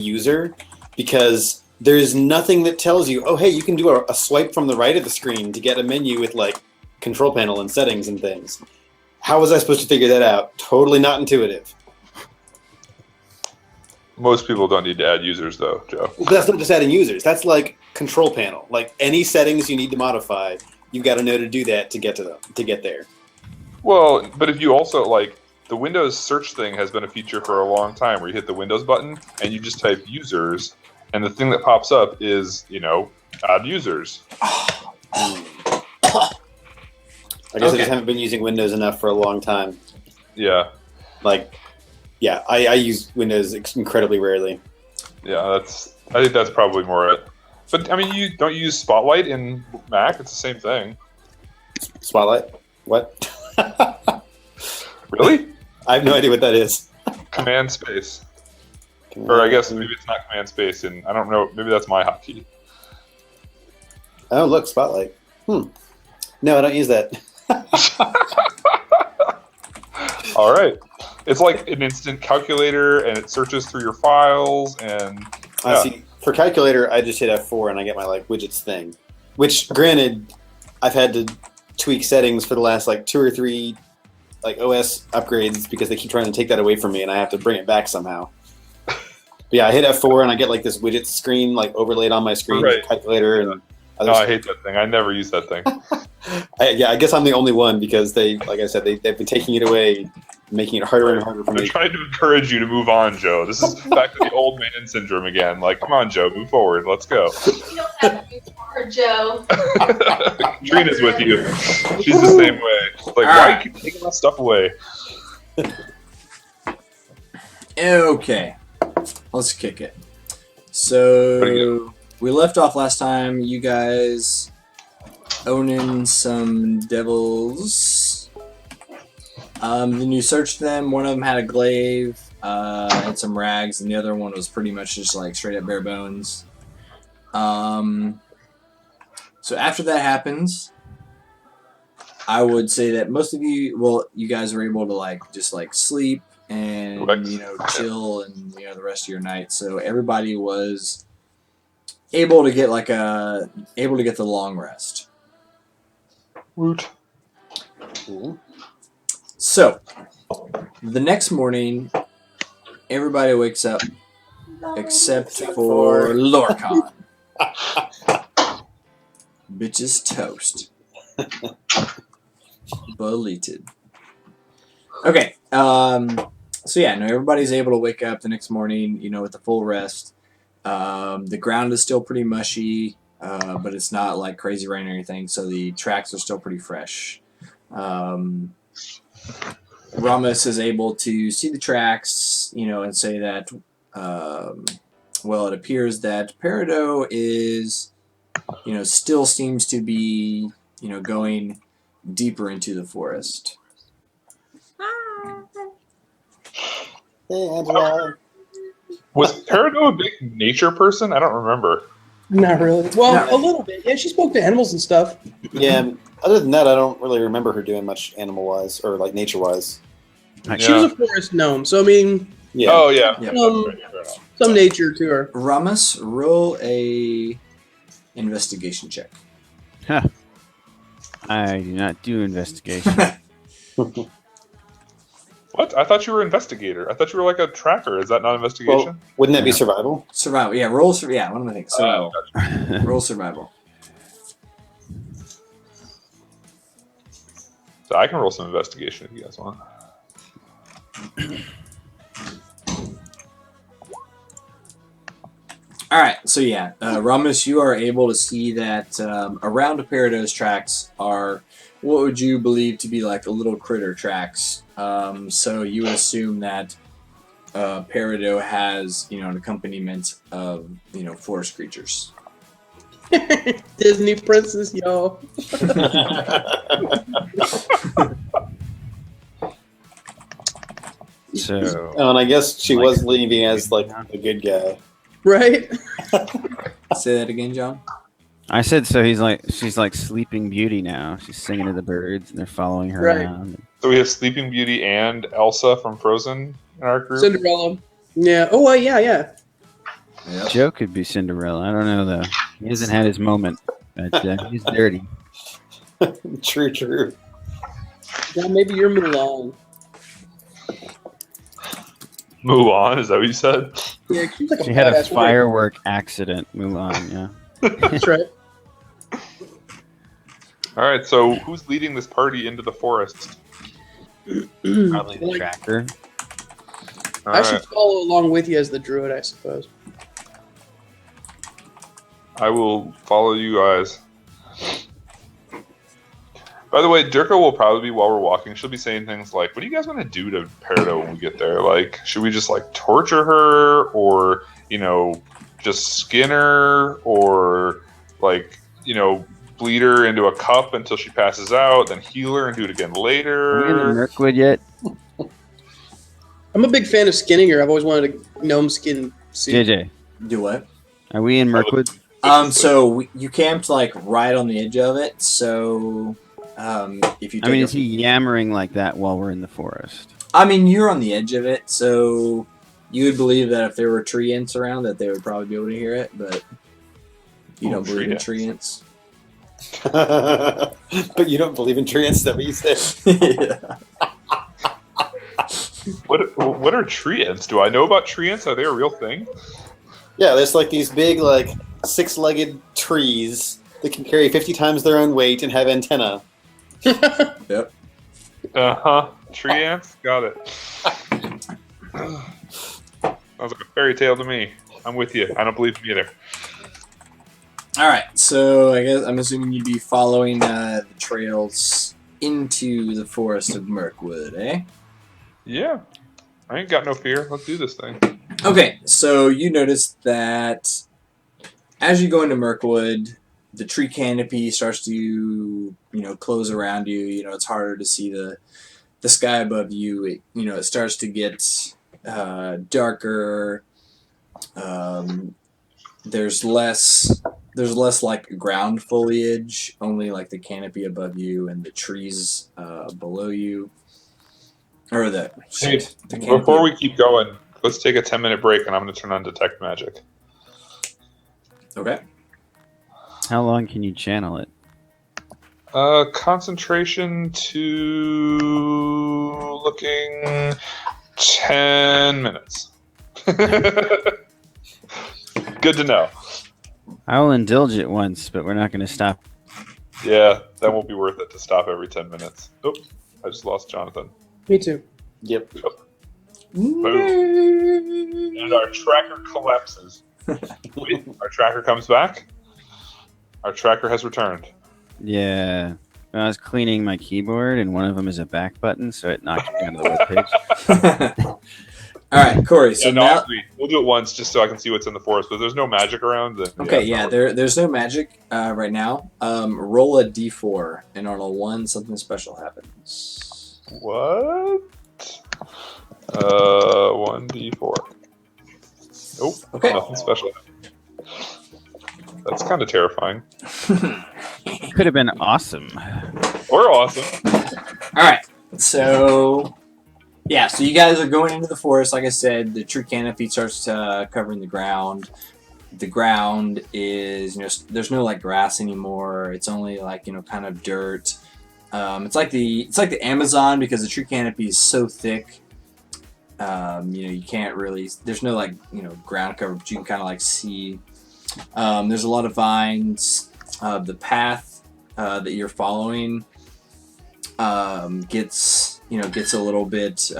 user because there's nothing that tells you, oh, hey, you can do a swipe from the right of the screen to get a menu with like control panel and settings and things. How was I supposed to figure that out? Totally not intuitive. Most people don't need to add users, though, Joe. Well, that's not just adding users. That's like control panel. Like any settings you need to modify, you've got to know to do that to get to them, to get there. Well, but if you also, like, the Windows search thing has been a feature for a long time where you hit the Windows button and you just type users, and the thing that pops up is, add users. I guess I just haven't been using Windows enough for a long time. Yeah. I use Windows incredibly rarely. Yeah, I think that's probably more it. But, I mean, you don't use Spotlight in Mac? It's the same thing. Spotlight? What? Really? I have no idea what that is. Command space. Or I guess maybe it's not command space, and I don't know. Maybe that's my hotkey. Oh, look, Spotlight. No, I don't use that. All right. It's like an instant calculator, and it searches through your files, and... I see. For calculator, I just hit F4, and I get my, widgets thing. Which, granted, I've had to tweak settings for the last, 2 or 3, OS upgrades, because they keep trying to take that away from me, and I have to bring it back somehow. But yeah, I hit F4, and I get, this widget screen, overlaid on my screen, right. Calculator, and... No, I hate that thing. I never use that thing. I guess I'm the only one because they, like I said, they've been taking it away, making it harder and harder for me. They're trying to encourage you to move on, Joe. This is back to the old man syndrome again. Come on, Joe, move forward. Let's go. You don't have to move forward, Joe. Trina's with you. She's the same way. She's why do you keep taking my stuff away? Okay. Let's kick it. So... we left off last time, you guys owning some devils. Then you searched them. One of them had a glaive and some rags, and the other one was pretty much just straight up bare bones. So after that happens, I would say that most of you, you guys were able to just sleep and chill and the rest of your night. So everybody was able to get the long rest. Woot. So the next morning, everybody wakes up except for Lorcan. Bitch is toast. Belated. Okay. So yeah, no, everybody's able to wake up the next morning, with the full rest. The ground is still pretty mushy, but it's not crazy rain or anything, so the tracks are still pretty fresh. Ramos is able to see the tracks, and say that, it appears that Peridot is, still seems to be, going deeper into the forest. Hey, Angela. Was Peridot a big nature person? I don't remember. Not really. Well, a little bit. Yeah, she spoke to animals and stuff. Yeah, other than that, I don't really remember her doing much animal-wise or nature-wise. She was a forest gnome, so I mean... Yeah. Oh, yeah. Some nature to her. Ramos, roll a investigation check. Huh. I do not do investigation. What? I thought you were an investigator. I thought you were a tracker. Is that not investigation? Well, wouldn't that be survival? Survival. Yeah, roll. Yeah, what am I thinking? Survival. Gotcha. Roll survival. So I can roll some investigation if you guys want. All right. So yeah, Ramos, you are able to see that around Peridot's tracks are what would you believe to be little critter tracks. So you would assume that Peridot has, an accompaniment of, forest creatures. Disney princess, y'all. So, Oh, and I guess she was leaving as a good guy. Right? Say that again, John. I said so. She's like Sleeping Beauty now. She's singing to the birds, and they're following her Right. around. So we have Sleeping Beauty and Elsa from Frozen in our group. Cinderella. Yeah. Oh, yeah. Yep. Joe could be Cinderella. I don't know though. He hasn't had his moment. But, he's dirty. True. Yeah, maybe you're Mulan. Mulan, is that what you said? Yeah, she's like She had a badass woman. firework accident, Mulan. Yeah. That's right. All right, so who's leading this party into the forest? Probably the Like, tracker. All I right, should follow along with you as the druid, I suppose. I will follow you guys. By the way, Durka will probably be, while we're walking, she'll be saying things like, what do you guys want to do to Peridot when we get there? Like, should we just, like, torture her? Or, you know, just skin her? Or, like, you know, bleed her into a cup until she passes out, then heal her and do it again later? Are we in the Mirkwood yet? I'm a big fan of skinning her. I've always wanted a gnome skin suit. JJ, Do what? are we in Mirkwood? So you camped like right on the edge of it. So, if you, I mean, is he yammering like that while we're in the forest? I mean, you're on the edge of it, so you would believe that if there were tree ants around, that they would probably be able to hear it. But you don't believe in tree ants. But you don't believe in trance, is that what you said? Yeah. What are tree ants? Do I know about tree ants? Are they a real thing? Yeah, there's like these big, like, 6-legged trees that can carry 50 times their own weight and have antenna. Yep. Uh-huh. Tree ants? Got it. Sounds like a fairy tale to me. I'm with you. I don't believe them either. All right. So I guess I'm assuming you'd be following the trails into the forest of Mirkwood, eh? Yeah. I ain't got no fear. Let's do this thing. Okay, so you notice that as you go into Mirkwood, the tree canopy starts to, close around you. It's harder to see the sky above you. It starts to get darker. There's less like ground foliage, only like the canopy above you and the trees below you. Or the canopy. Before we keep going, let's take a 10-minute break, and I'm going to turn on Detect Magic. Okay. How long can you channel it? Concentration to looking 10 minutes. Good to know. I will indulge it once, but we're not going to stop. Yeah, that won't be worth it to stop every 10 minutes. Oops, I just lost Jonathan. Me too. Yep. Boom. And our tracker collapses. Wait, our tracker comes back. Our tracker has returned. Yeah. I was cleaning my keyboard, and one of them is a back button, so it knocked me out of the webpage. All right, Corey. So now, we'll do it once just so I can see what's in the forest. But if there's no magic around, then okay, there's no magic right now. Roll a d4, and on a 1, something special happens. What? 1d4. Nope. Okay. Nothing special. That's kind of terrifying. Could have been awesome. Or awesome. All right, so yeah, so you guys are going into the forest. Like I said, the tree canopy starts covering the ground. The ground is, there's no like grass anymore. It's only like kind of dirt. It's like the Amazon because the tree canopy is so thick. You can't really. There's no like ground cover, but you can kind of like see. There's a lot of vines. The path that you're following gets a little bit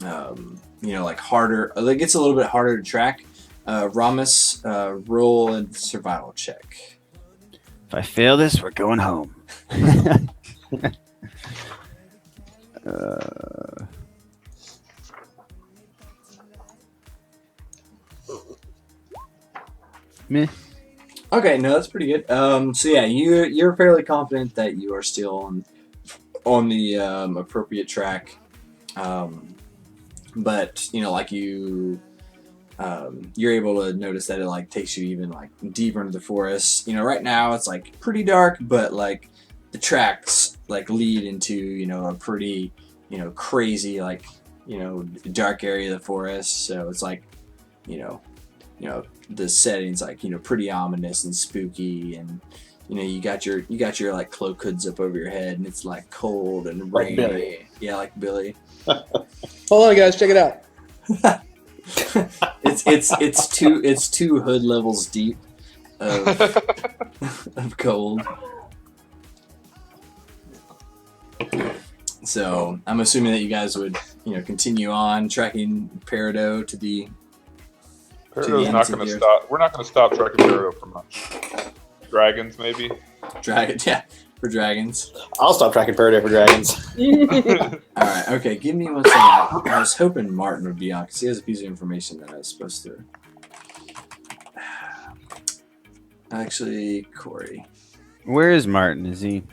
like harder. It gets a little bit harder to track. Ramus, roll a survival check. If I fail this, we're going home. Meh. Okay, no, that's pretty good. So yeah, you're fairly confident that you are still on the appropriate track, but like you're able to notice that it like takes you even like deeper into the forest. Right now it's like pretty dark, but like the tracks like lead into a pretty crazy like dark area of the forest. So it's like the setting's like pretty ominous and spooky, and you got your like cloak hoods up over your head, and it's like cold and Like rainy. Billy. Yeah, like Billy. Hold on, guys, check it out. It's two hood levels deep of of cold. So I'm assuming that you guys would continue on tracking Peridot to the Peridot's not ends of going the to stop. We're not going to stop tracking Peridot for much. Dragons, maybe. dragon. Yeah, for dragons. I'll stop tracking Pirate for dragons. All right. Okay. Give me 1 second. I was hoping Martin would be on because he has a piece of information that I was supposed to. Actually, Corey. Where is Martin? Is he?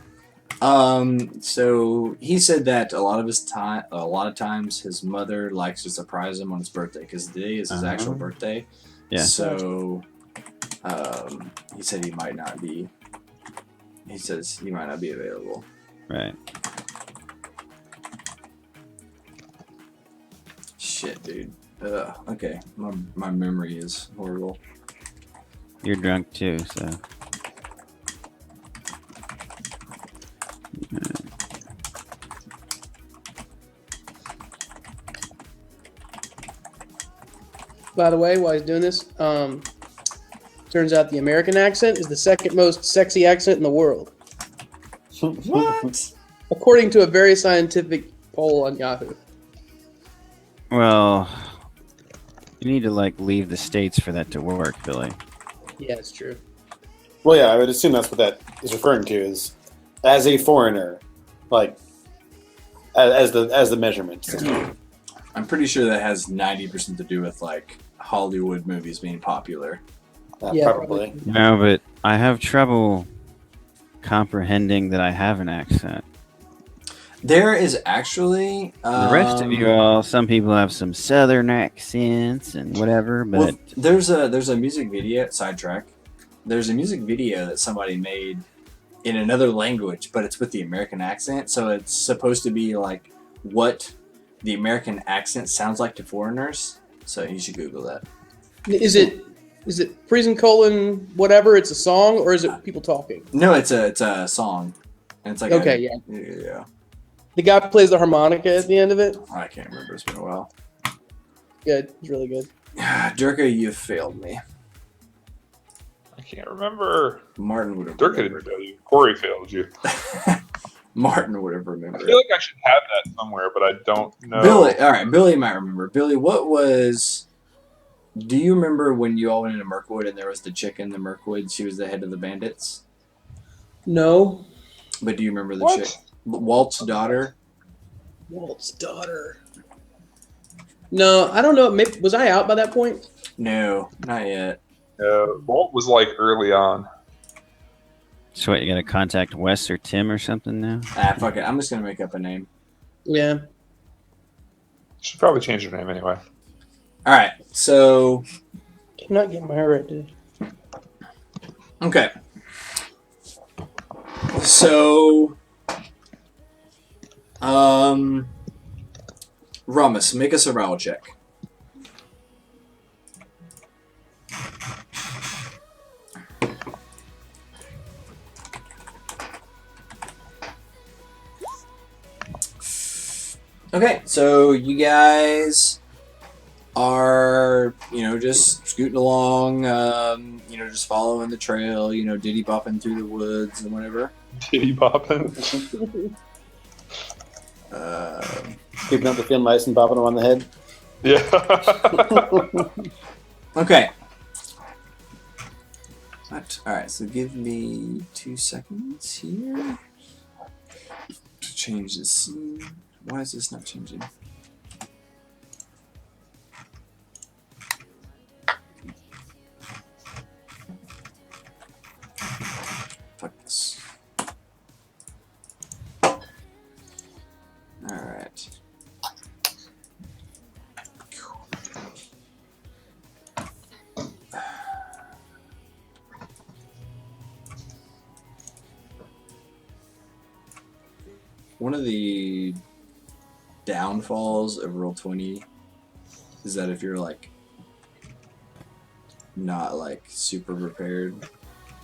So he said that a lot of times his mother likes to surprise him on his birthday because today is his actual birthday. Yeah. So, he said he might not be. He says he might not be available. Right. Shit, dude. Okay. My memory is horrible. You're drunk too, so. By the way, while he's doing this, turns out the American accent is the second most sexy accent in the world, What? according to a very scientific poll on Yahoo. Well, you need to leave the States for that to work, Billy. Yeah, it's true. Well, yeah, I would assume that's what that is referring to, is as a foreigner, like as the measurement system. I'm pretty sure that has 90% to do with like Hollywood movies being popular. Yeah, Probably. No, but I have trouble comprehending that I have an accent. There is actually The rest of you all, some people have some southern accents and whatever, but well, there's a music video sidetrack. There's a music video that somebody made in another language, but it's with the American accent, so it's supposed to be like what the American accent sounds like to foreigners. So you should Google that. Is it prison colon whatever? It's a song, or is it people talking? No, it's a song, and it's like Okay, yeah. yeah. The guy plays the harmonica at the end of it. I can't remember. It's been a while. Good, it's really good. Durka, you failed me. I can't remember. Martin would have. Dirk didn't fail you. Corey failed you. Martin would have I remembered. feel like I should have that somewhere, but I don't know. Billy, all right, Billy might remember. Billy, do you remember when you all went into Mirkwood and there was the chick in the Mirkwood? She was the head of the bandits. No. But do you remember the What? chick? Walt's daughter? Walt's daughter. No, I don't know. Maybe, was I out by that point? No, not yet. Walt was like early on. so what, you gotta contact Wes or Tim or something now? Ah, fuck it. I'm just gonna make up a name. Yeah. Should probably change your name anyway. All right, so Cannot get my hair right, dude. okay. So, Ramus, make a survival check. Okay, so you guys are, just scooting along, just following the trail, diddy bopping through the woods and whatever. Titty bopping. Keeping up the thin mice and bopping them on the head. Yeah. Okay. Alright, so give me 2 seconds here to change the scene. Why is this not changing? Fuck this. Alright. One of the downfalls of Roll20 is that if you're like not like super prepared.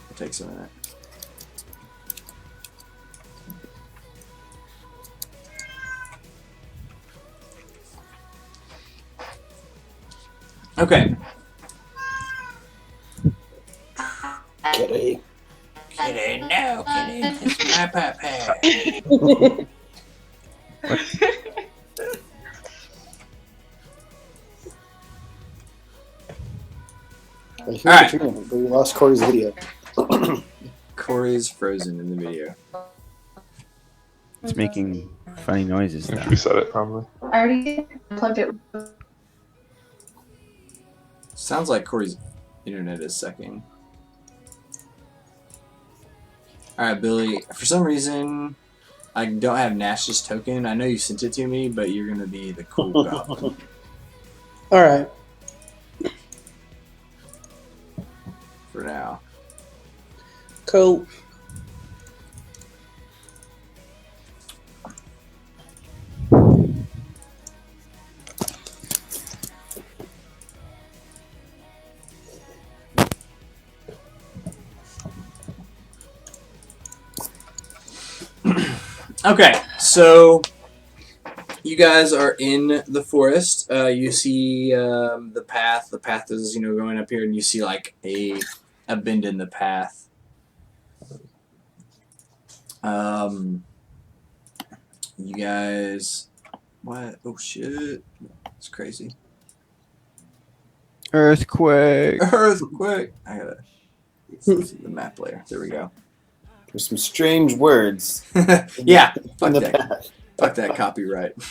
It takes a minute. Okay. Kitty. Kitty, no, kitty, it's my papa. All right. We lost Corey's video. Corey's frozen in the video. It's making funny noises. You Though. should reset it, probably. I already plugged it. Sounds like Corey's internet is sucking. Alright, Billy. For some reason, I don't have Nash's token. I know you sent it to me, but you're gonna be the cool goblin. All right. For now. Cool. Okay, so you guys are in the forest. You see the path. The path is, going up here, and you see like a bend in the path. You guys, what? Oh shit! It's crazy. Earthquake. Earthquake! I gotta see the map layer. There we go. There's some strange words. Yeah, In fuck the that. path. Fuck that copyright.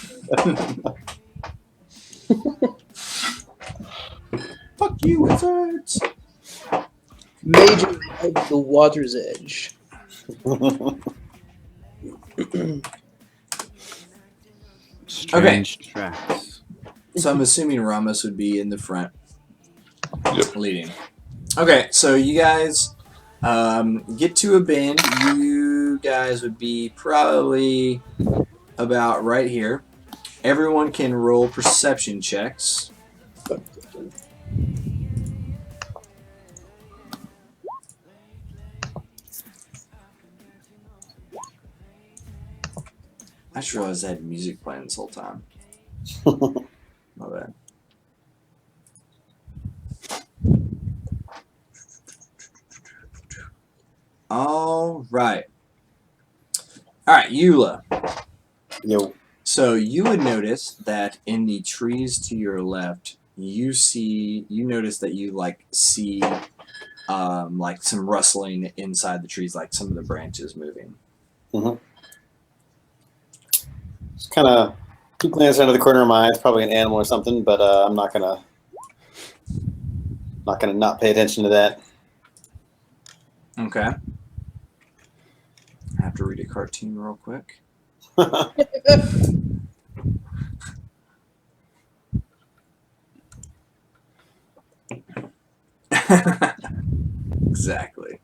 Fuck you, wizards! Major of the water's edge. Strange tracks. So I'm assuming Ramos would be in the front, Yep. leading. Okay, so you guys get to a bend. You guys would be probably about right here. Everyone can roll perception checks. I just realized I had music playing this whole time. My bad. All right. All right, Eula. Yo. So you would notice that in the trees to your left, you notice that you see like some rustling inside the trees, like some of the branches moving. Mm-hmm. Just kind of keep glancing out of the corner of my eye. It's probably an animal or something, but I'm not gonna not pay attention to that. Okay. I have to read a cartoon real quick. Exactly.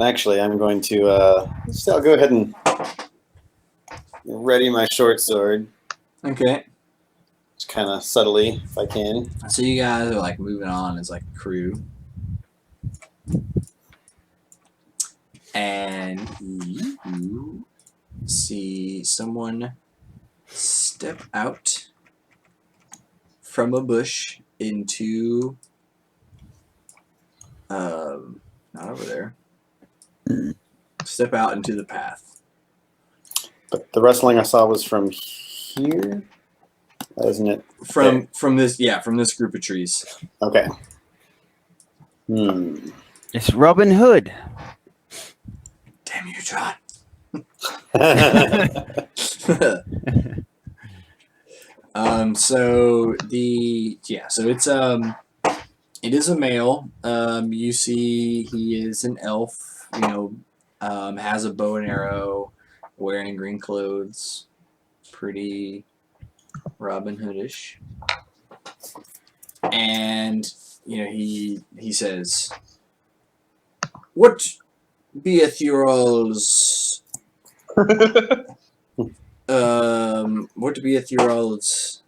Actually, I'm going to I'll go ahead and ready my short sword, Okay. just kind of subtly if I can. So you guys are like moving on as like a crew. And you see someone step out from a bush into not over there. Step out into the path. But the rustling I saw was from here, isn't it? From this group of trees. Okay. It's Robin Hood. Damn you, John. It is a male. You see he is an elf, has a bow and arrow, wearing green clothes, pretty Robin Hoodish. And he says, "What beeth your all's what beeth your all's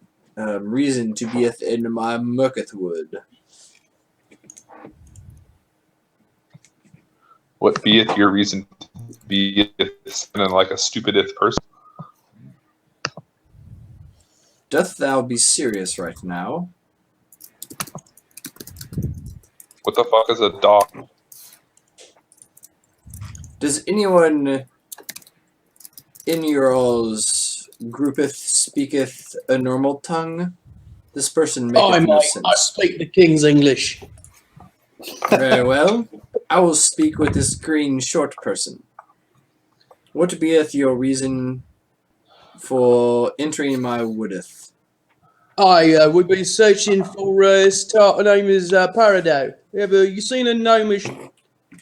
reason to be in my mucketh wood. What beeth your reason to be sounding like a stupideth person? Doth thou be serious right now? What the fuck is a dog? Does anyone in your all's groupeth speaketh a normal tongue? This person maketh I no might. sense. I speak the King's English. Very well. I will speak with this green short person. What beeth your reason for entering my woodeth? I would be searching for her name is Parado. Have you seen a gnomish,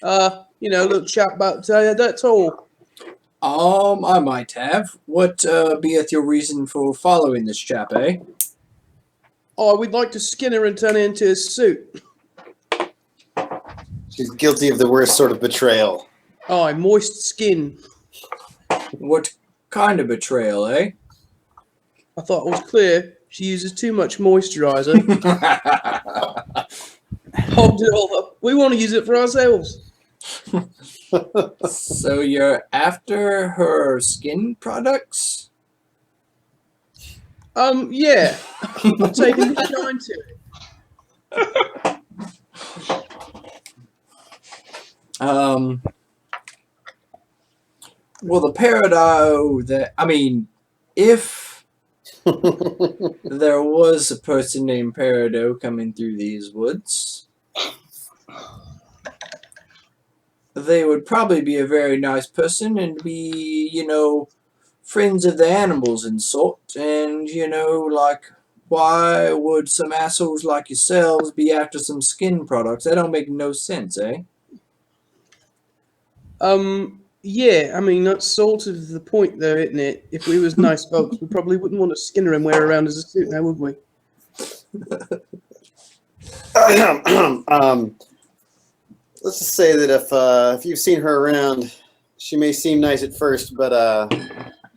little chap about that tall? I might have. What beeth your reason for following this chap, eh? Oh, we'd like to skin her and turn her into a suit. She's guilty of the worst sort of betrayal. Oh, moist skin. What kind of betrayal, eh? I thought it was clear. She uses too much moisturizer. Hold it all up. We want to use it for ourselves. So you're after her skin products? Yeah. I'm taking the shine to it. Well, the Parado that if there was a person named Parado coming through these woods, they would probably be a very nice person and be, friends of the animals and sort. And, why would some assholes like yourselves be after some skin products? That don't make no sense, eh? Yeah, that's sort of the point, though, isn't it? If we was nice folks, we probably wouldn't want to skin her and wear her around as a suit now, would we? Let's just say that if you've seen her around, she may seem nice at first, but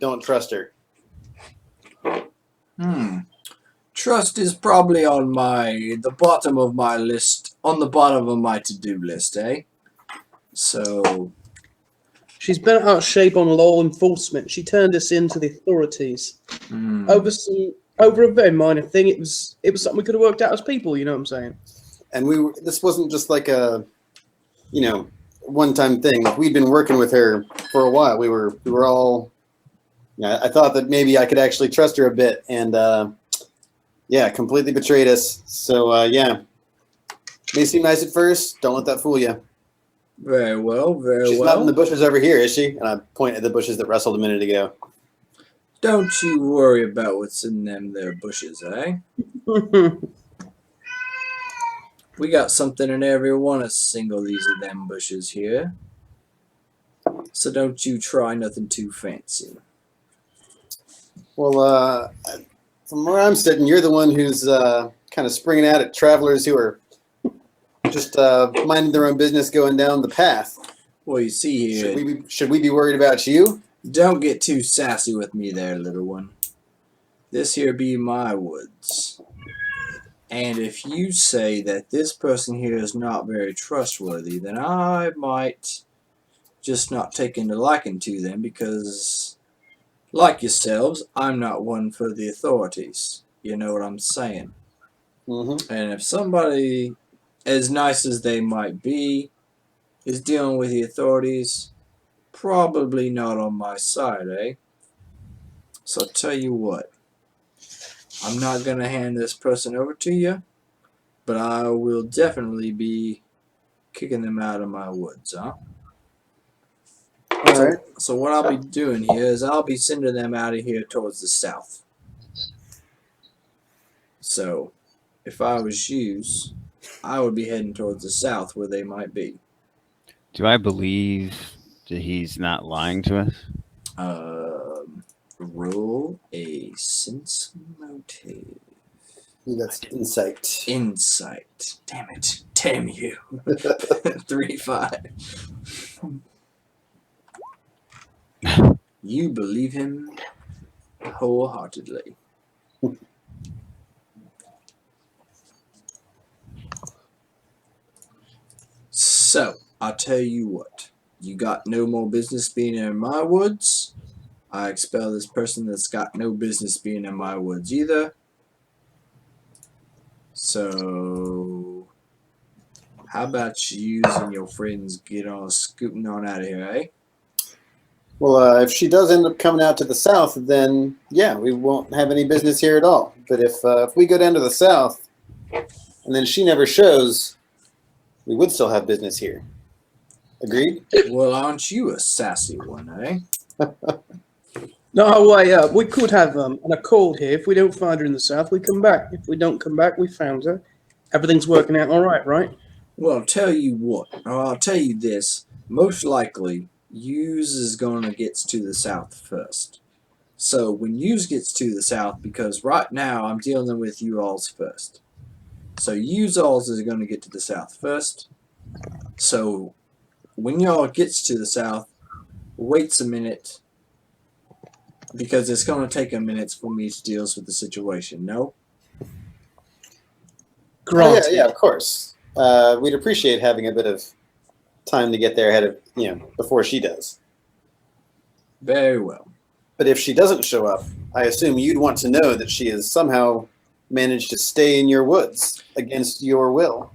don't trust her. Trust is probably on the bottom of my list, on the bottom of my to-do list, eh? So... She's been out of shape on law enforcement. She turned us into the authorities over a very minor thing. It was something we could have worked out as people. You know what I'm saying? And this wasn't just like a, one-time thing. Like, we'd been working with her for a while. We were all. I thought that maybe I could actually trust her a bit, and completely betrayed us. So may seem nice at first. Don't let that fool you. Very well, very She's well. not in the bushes over here, is she? And I point at the bushes that wrestled a minute ago. Don't you worry about what's in them there bushes, eh? We got something in every one of single these of them bushes here. So don't you try nothing too fancy. Well, from where I'm sitting, you're the one who's kind of springing out at travelers who are just minding their own business going down the path. Well, you see here... Should we be worried about you? Don't get too sassy with me there, little one. This here be my woods. And if you say that this person here is not very trustworthy, then I might just not take into liking to them because, like yourselves, I'm not one for the authorities. You know what I'm saying? Mm-hmm. And if somebody, as nice as they might be, is dealing with the authorities, probably not on my side, eh? So I'll tell you what. I'm not going to hand this person over to you, but I will definitely be kicking them out of my woods, huh? All right. So what I'll be doing here is I'll be sending them out of here towards the south. So, if I was you, I would be heading towards the south where they might be. Do I believe that he's not lying to us? Roll a sense motive. That's insight. Insight. Damn it. Damn you. 3-5. You believe him wholeheartedly. So, I'll tell you what. You got no more business being in my woods. I expel this person that's got no business being in my woods either. So, how about you and your friends get on scooting on out of here, eh? Well, if she does end up coming out to the south, then yeah, we won't have any business here at all. But if we go down to the south, and then she never shows, we would still have business here. Agreed? Well, aren't you a sassy one, eh? No way. We could have an accord here. If we don't find her in the south, we come back. If we don't come back, we found her. Everything's working out all right, right? Well, I'll tell you what. I'll tell you this. Most likely, Hughes is going to get to the south first. So when Hughes gets to the south, because right now I'm dealing with you alls first. So Hughes alls is going to get to the south first. So when y'all gets to the south, waits a minute. Because it's going to take a minute for me to deal with the situation, no? Oh, Granted. yeah, of course. We'd appreciate having a bit of time to get there ahead of, before she does. Very well. But if she doesn't show up, I assume you'd want to know that she has somehow managed to stay in your woods against your will.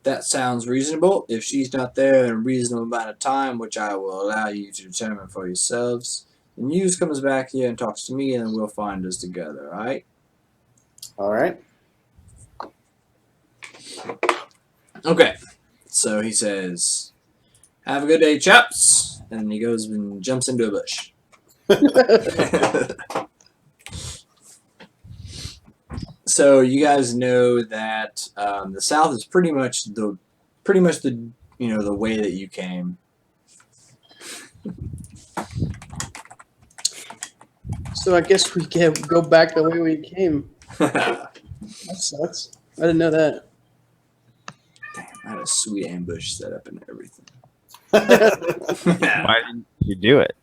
That sounds reasonable. If she's not there in a reasonable amount of time, which I will allow you to determine for yourselves, then Hughes comes back here and talks to me, and then we'll find us together, alright? All right. Okay. So he says, have a good day, chaps. And he goes and jumps into a bush. So you guys know that the south is pretty much the the way that you came. So I guess we can go back the way we came. That sucks. I didn't know that. Damn, I had a sweet ambush set up and everything. Why didn't you do it?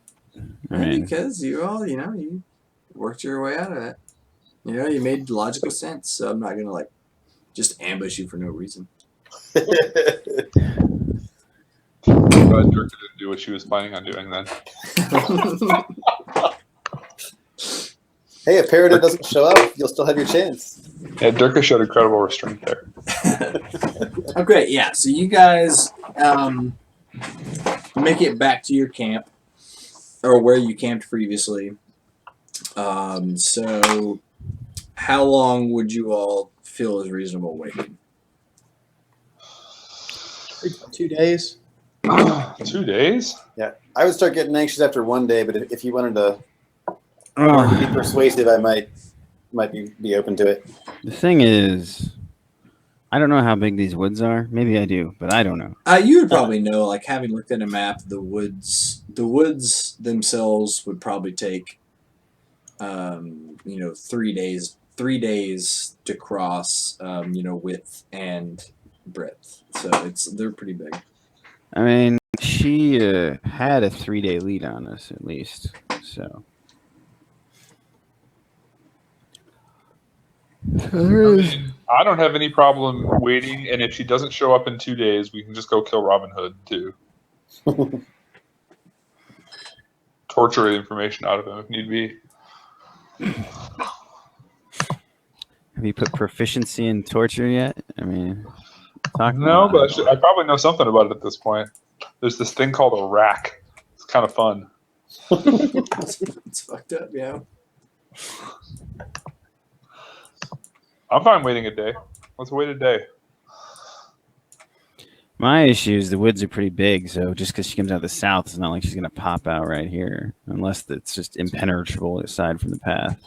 I mean, Because you all, you worked your way out of it. You made logical sense. So I'm not gonna just ambush you for no reason. I'm glad Dirk didn't do what she was planning on doing then. Hey, if Pirate doesn't show up, you'll still have your chance. Yeah, Dirk showed incredible restraint there. Oh, great. Yeah. So you guys make it back to your camp, or where you camped previously. So how long would you all feel is reasonable waiting? 2 days. 2 days? Yeah, I would start getting anxious after 1 day, but if you wanted to be oh, persuasive, I might be open to it. the thing is, I don't know how big these woods are. Maybe I do, but I don't know. You would probably know, having looked at a map, the woods themselves would probably take, 3 days. 3 days to cross, width and breadth. So they're pretty big. I mean, she had a 3-day lead on us at least, so. I don't have any problem waiting, and if she doesn't show up in 2 days, we can just go kill Robin Hood, too. Torture information out of him if need be. Have you put proficiency in torture yet? I mean, No, but I probably know something about it at this point. There's this thing called a rack. It's kind of fun. It's fucked up, yeah. I'm fine waiting a day. Let's wait a day. My issue is the woods are pretty big, so just because she comes out of the south, it's not like she's going to pop out right here, unless it's just impenetrable aside from the path.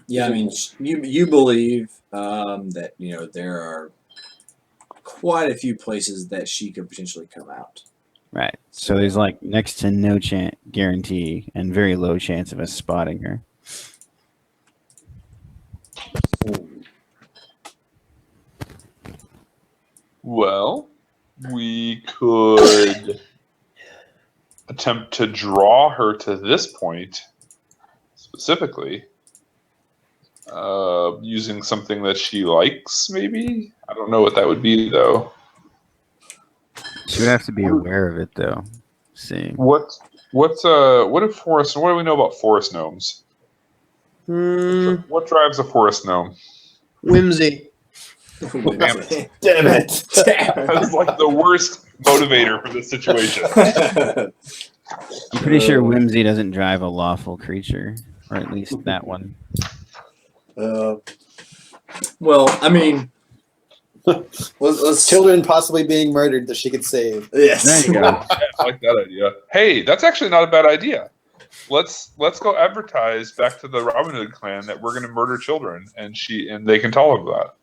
Yeah, I mean, you believe that there are quite a few places that she could potentially come out. Right. So there's next to no chance guarantee and very low chance of us spotting her. Well, we could attempt to draw her to this point specifically. Using something that she likes, maybe? I don't know what that would be, though. She would have to be aware of it, though. Seeing. What do we know about forest gnomes? What drives a forest gnome? Whimsy. Damn it. Damn it! That's like the worst motivator for this situation. I'm pretty sure whimsy doesn't drive a lawful creature, or at least that one. Well, I mean, let's Children possibly being murdered that she could save. Yes. There you go. Yeah, I like that idea. Hey, that's actually not a bad idea. Let's go advertise back to the Robin Hood clan that we're going to murder children, and they can tell her that.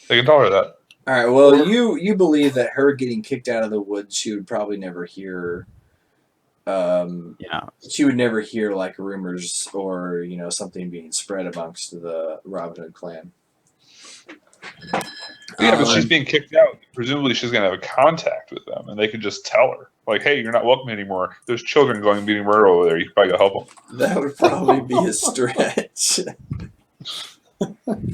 They can tell her that. All right. Well, you believe that her getting kicked out of the woods, she would probably never hear. Yeah. She would never hear like rumors or something being spread amongst the Robin Hood clan. Yeah, but she's being kicked out. Presumably, she's going to have a contact with them, and they can just tell her, like, "Hey, you're not welcome anymore. There's children going and being murdered over there. You can probably go help them." That would probably be a stretch.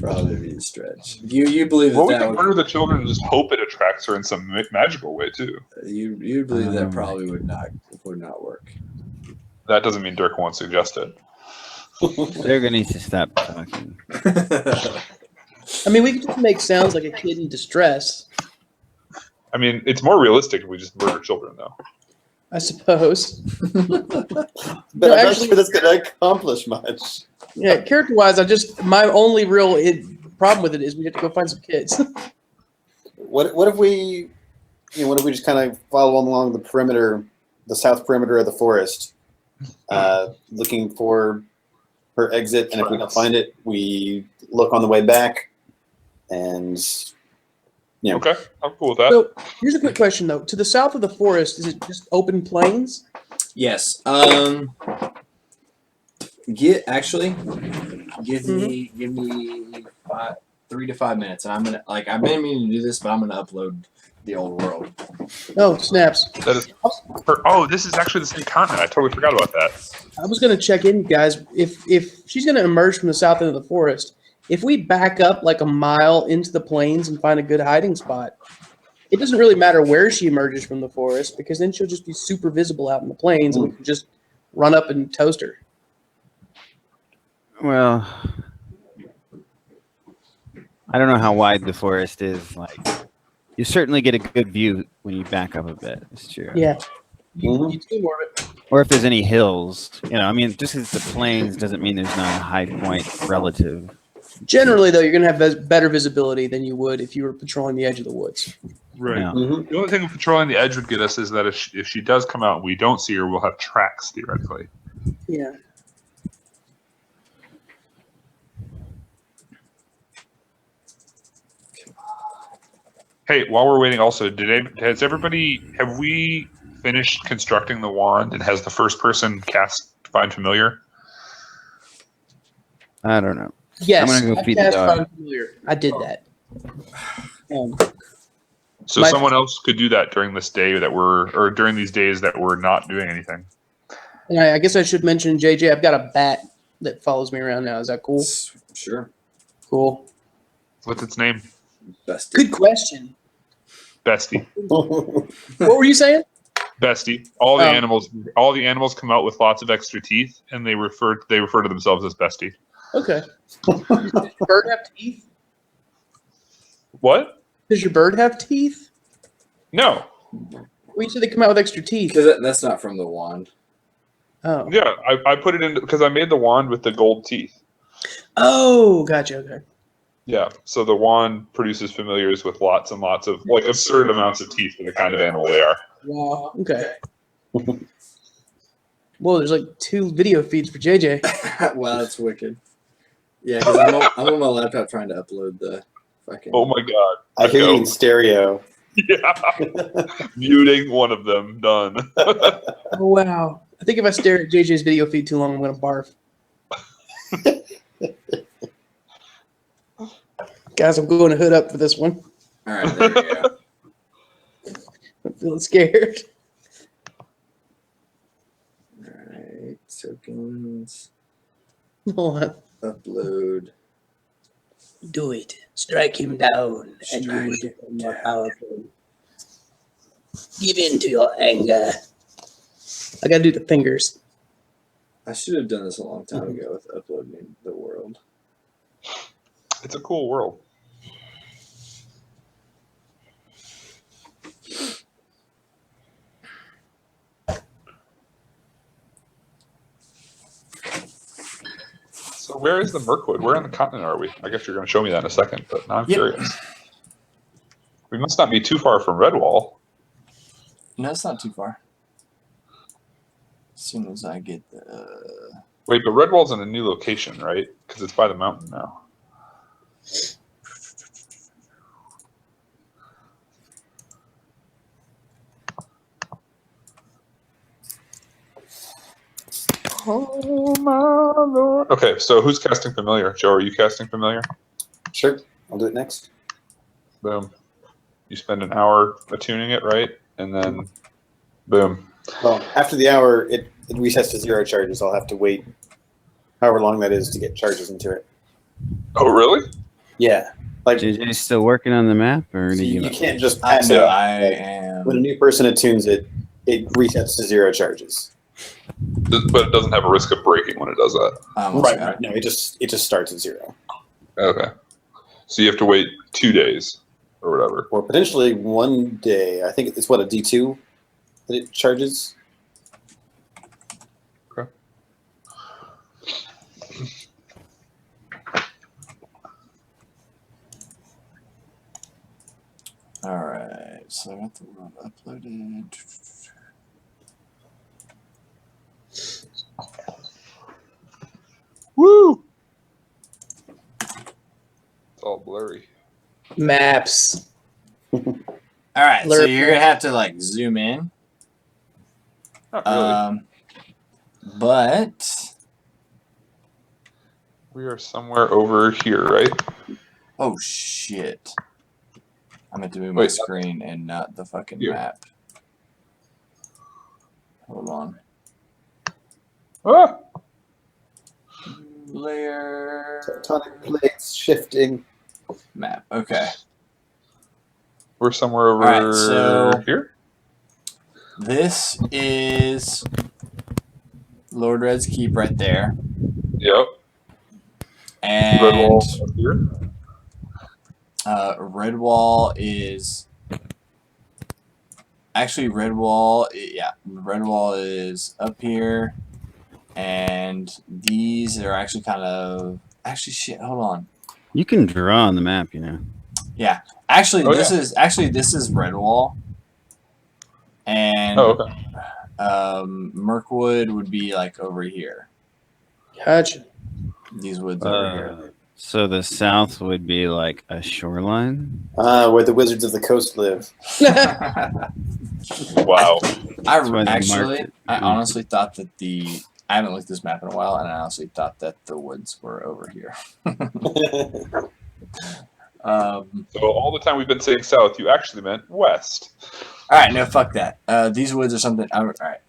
Probably be a stretch. You believe Well, we that can would, murder the children and just hope it attracts her in some magical way too. you believe that probably would not work. That doesn't mean Dirk won't suggest it. They're going to need to stop talking. I mean, we could just make sounds like a kid in distress, I mean, it's more realistic if we just murder children, though. I suppose. But I'm not actually- sure that's going to accomplish much. Yeah, character-wise, my only real problem with it is we have to go find some kids. What if we just kind of follow along the perimeter, the south perimeter of the forest, looking for her exit, and if we don't find it, we look on the way back, and Okay, I'm cool with that. So here's a quick question, though. To the south of the forest, is it just open plains? Yes. Give me 3 to 5 minutes, and I've been meaning to do this, but I'm gonna upload the old world. Oh, snaps. That is this is actually the same continent. I totally forgot about that. I was going to check in, guys. If she's going to emerge from the south end of the forest, if we back up like a mile into the plains and find a good hiding spot, it doesn't really matter where she emerges from the forest because then she'll just be super visible out in the plains and we can just run up and toast her. Well, I don't know how wide the forest is. Like, you certainly get a good view when you back up a bit. It's true. Yeah. You see more of it. Or if there's any hills, I mean, just because it's the plains doesn't mean there's not a high point relative. Generally, though, you're going to have better visibility than you would if you were patrolling the edge of the woods. Right. Yeah. The only thing patrolling the edge would get us is that if she does come out and we don't see her, we'll have tracks, theoretically. Yeah. Hey, while we're waiting, also, have we finished constructing the wand, and has the first person cast Find Familiar? I don't know. Yes, I'm gonna go feed the cast dog. Find Familiar. I did that. So someone else could do that during this day during these days that we're not doing anything. And I guess I should mention, JJ, I've got a bat that follows me around now. Is that cool? Sure. Cool. What's its name? Bestie. Good question. Bestie. What were you saying? Bestie. All the animals come out with lots of extra teeth, and they refer to themselves as Bestie. Okay. Does your bird have teeth? What? Does your bird have teeth? No. Well, you said they come out with extra teeth. Because that's not from the wand. Oh. Yeah, I put it in because I made the wand with the gold teeth. Oh, gotcha. Okay. Yeah, so the wand produces familiars with lots and lots of absurd amounts of teeth for the kind of animal they are. Wow. Okay. Whoa, there's like 2 video feeds for JJ. Wow, that's wicked. Yeah, because I'm on my laptop trying to upload the fucking. Oh my god! I hear you in stereo. Yeah, muting one of them. Done. Oh, wow. I think if I stare at JJ's video feed too long, I'm going to barf. Guys, I'm going to hood up for this one. All right, there we go. I'm feeling scared. All right, tokens, Hold on. upload. Do it. Strike him down, and you will become more powerful. Give in to your anger. I gotta do the fingers. I should have done this a long time ago with uploading the world. It's a cool world. So where is the Mirkwood? Where on the continent are we? I guess you're going to show me that in a second, but now I'm curious. We must not be too far from Redwall. No, it's not too far. As soon as I get the... Wait, but Redwall's in a new location, right? Because it's by the mountain now. Oh my lord. Okay, so who's casting Familiar? Joe, are you casting Familiar? Sure, I'll do it next. Boom. You spend an hour attuning it, right? And then, boom. Well, after the hour, it resets to 0 charges. I'll have to wait however long that is to get charges into it. Oh, really? Yeah. Like, JJ's still working on the map, or so did you you? can't just I pass it know, up. I am... When a new person attunes it, it resets to 0 charges. But it doesn't have a risk of breaking when it does that. Right. No, it just starts at 0. Okay. So you have to wait 2 days or whatever. Or potentially 1 day. I think it's what, a D2 that it charges? Okay. Alright, so I got the world uploaded. Woo! It's all blurry. Maps. Alright, so you're gonna have to like zoom in. Not really. But We are somewhere over here, right? oh shit. I meant to move my Wait, screen and not the fucking here. map. Hold on. Ah! Layer Tectonic plates shifting. map. Okay. We're somewhere over Alright, so- here? This is Lord Red's Keep right there. Yep. And Redwall up here. Redwall is actually Redwall is up here, and these are actually kind of shit, hold on. You can draw on the map, you know. Actually Oh, this is Redwall. And Oh, okay. Mirkwood would be like over here. Gotcha. These woods over here. So the south would be like a shoreline. Where the Wizards of the Coast live. Wow. That's why they marked I it. honestly thought that I haven't looked at this map in a while, and I honestly thought that the woods were over here. So all the time we've been saying south, you actually meant west. All right, no, fuck that. These woods are something. All right,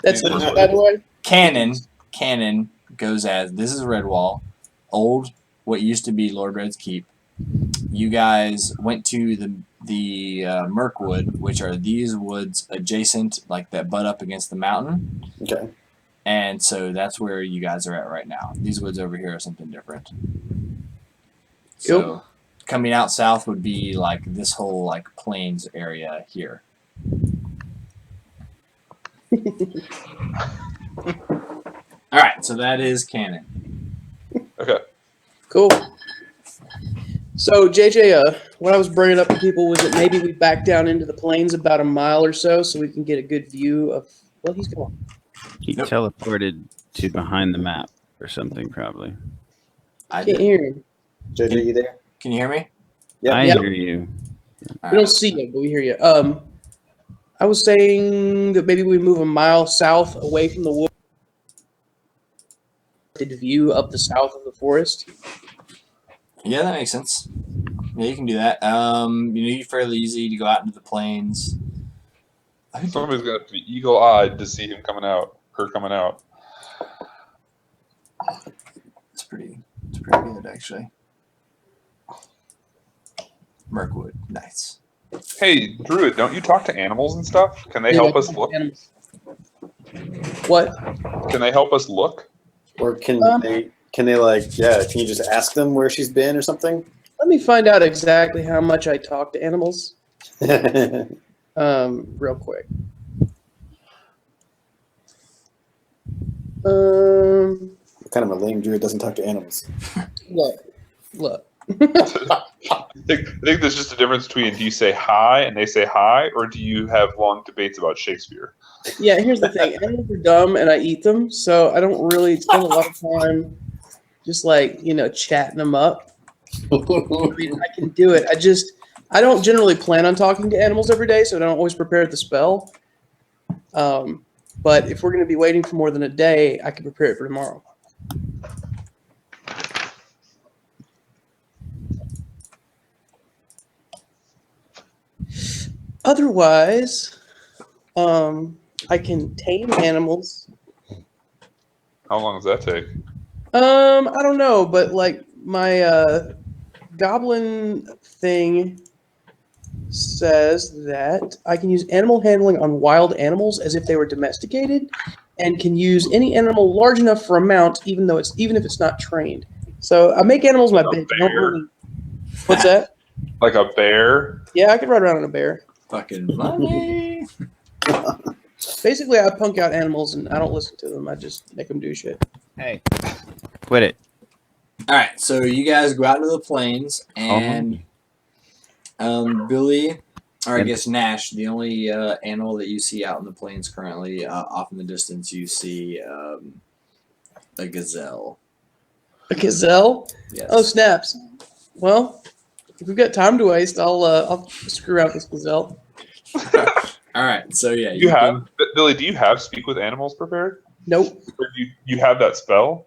That's These it, were- by the way. Canon goes as this is Redwall, old what used to be Lord Red's Keep. You guys went to the Mirkwood, which are these woods adjacent, like that butt up against the mountain. Okay. And so that's where you guys are at right now. These woods over here are something different. So coming out south would be like this whole like plains area here. All right, so that is canon. Okay. Cool. So, JJ, what I was bringing up to people was that maybe we back down into the plains about a mile or so we can get a good view of, well, he's going. He Nope. teleported to behind the map or something, probably. I can't hear him. JJ, you there? Can you hear me? Yeah. I yeah. hear you. All We right. don't see you, but we hear you. I was saying that maybe we move a mile south away from the wood. View up the south of the forest. Yeah, that makes sense. Yeah, you can do that. You're fairly easy to go out into the plains. Somebody's got to be eagle-eyed to see him coming out. Her coming out. It's pretty good actually. Mirkwood. Nice. Hey, Druid, don't you talk to animals and stuff? Can they Yeah, help I us can look? animals. What? Can they help us look? Or can Um, they like can you just ask them where she's been or something? Let me find out exactly how much I talk to animals. Real quick. Kind of a lame druid doesn't talk to animals. Look. I think there's just a difference between do you say hi and they say hi, or do you have long debates about Shakespeare? Yeah, here's the thing. Animals are dumb and I eat them, so I don't really spend a lot of time just chatting them up. I mean, I can do it. I don't generally plan on talking to animals every day, so I don't always prepare the spell. But if we're going to be waiting for more than a day, I can prepare it for tomorrow. Otherwise, I can tame animals. How long does that take? I don't know, but like my goblin thing says that I can use animal handling on wild animals as if they were domesticated, and can use any animal large enough for a mount, even if it's not trained. So I make animals my bitch. I don't really. What's that? Like a bear? Yeah, I could ride around on a bear. Fucking money. Basically, I punk out animals and I don't listen to them. I just make them do shit. Hey, quit it. All right, so you guys go out into the plains, and Billy, or I guess Nash, the only animal that you see out in the plains currently, off in the distance, you see a gazelle. A gazelle? Yes. Oh, snaps. Well, if we've got time to waste, I'll screw out this gazelle. All right, so yeah, You have Billy? Do you have speak with animals prepared? Nope. Or you have that spell?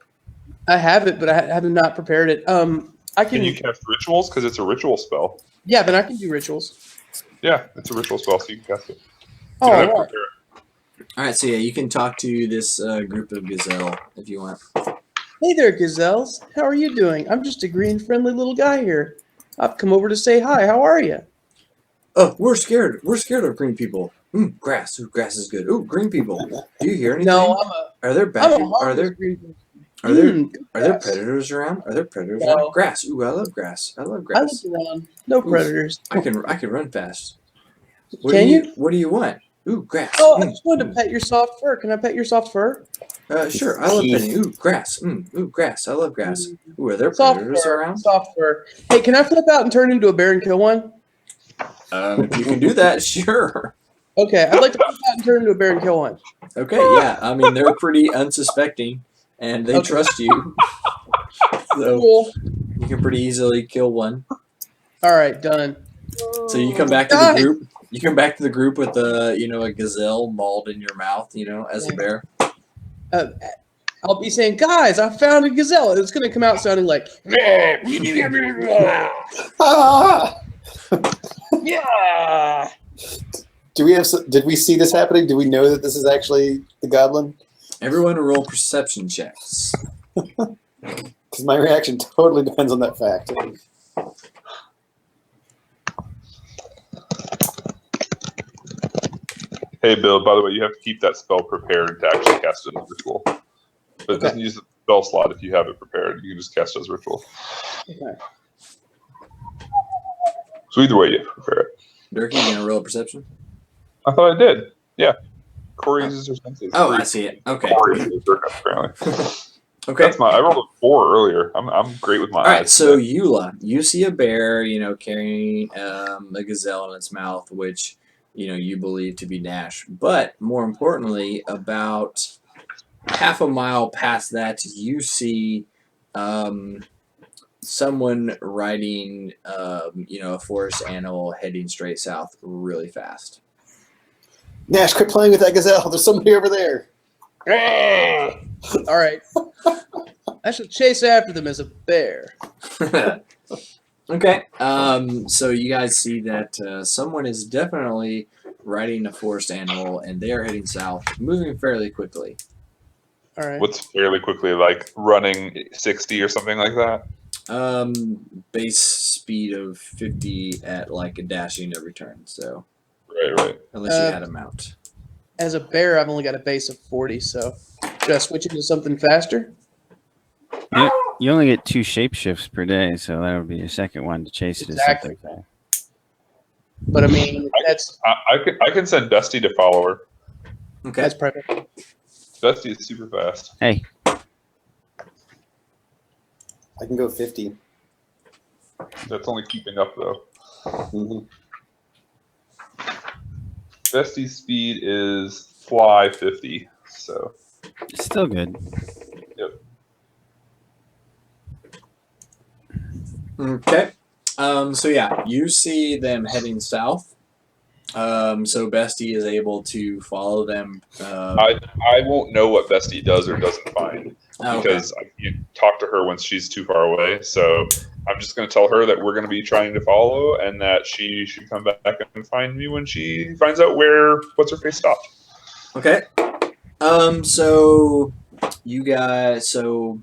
I have it, but I have not prepared it. I can. Can you cast rituals? Because it's a ritual spell. Yeah, then I can do rituals. Yeah, it's a ritual spell, so you can cast it. Oh, You all gotta right. prepare it. All right, so yeah, you can talk to this group of gazelle if you want. Hey there, gazelles. How are you doing? I'm just a green, friendly little guy here. I've come over to say hi. How are you? Oh, we're scared. We're scared of green people. Grass. Ooh, grass is good. Ooh, green people. Do you hear anything? No, Are there bad I'm a people? Are harmless there green person. are there Good are there grass. predators around? Are there predators No. around? Grass. Ooh, I love grass. I love I grass. look around. No predators. I can run fast. Can you? What do you want? Ooh, grass. Oh, I just wanted to pet your soft fur. Can I pet your soft fur? Sure. I love petting. Ooh, grass. Ooh, grass. I love grass. Ooh, are there Soft predators fur. around? Soft fur. Hey, can I flip out and turn into a bear and kill one? If you can do that, sure. Okay, I'd like to flip out and turn into a bear and kill one. Okay, yeah. I mean, they're pretty unsuspecting, and they Okay. trust you. So Cool. you can pretty easily kill one. All right, done. So you come back to the group. You come back to the group with a gazelle mauled in your mouth, as a bear. I'll be saying, guys, I found a gazelle. It's going to come out sounding like, Ah! yeah. Did we see this happening? Do we know that this is actually the goblin? Everyone roll perception checks. Because my reaction totally depends on that fact. Hey, Bill, by the way, you have to keep that spell prepared to actually cast it as ritual. But it doesn't use the spell slot if you have it prepared. You can just cast it as ritual. Okay. So either way, you have to prepare it. Durkee, you gonna roll a perception? I thought I did. Yeah. Corey uses her senses. Oh, I see it. Okay. Corey uses her, apparently. Okay. That's I rolled a 4 earlier. I'm great with my All right. eyes. So Eula, you see a bear, carrying a gazelle in its mouth, which you believe to be Nash. But more importantly, about half a mile past that, you see someone riding, a forest animal heading straight south really fast. Nash, quit playing with that gazelle. There's somebody over there. All right. I shall chase after them as a bear. Okay. So you guys see that someone is definitely riding a forest animal, and they are heading south, moving fairly quickly. All right. What's fairly quickly, like running 60 or something like that? Base speed of 50 at like a dashing every turn. So Right. unless you had a mount. As a bear, I've only got a base of 40, so should I switch into something faster? You only get 2 shapeshifts per day, so that would be your second one to chase it. Exactly. Is something fast. But I mean, that's I can send Bestie to follow her. Okay. that's perfect. Bestie is super fast. Hey, I can go 50. That's only keeping up though. hmm Bestie's speed is fly 50. So it's still good. yep. Okay. So yeah, you see them heading south. So Bestie is able to follow them. I won't know what Bestie does or doesn't find because I can't talk to her once she's too far away. So I'm just going to tell her that we're going to be trying to follow and that she should come back and find me when she finds out where what's her face stopped. Okay. So you guys. So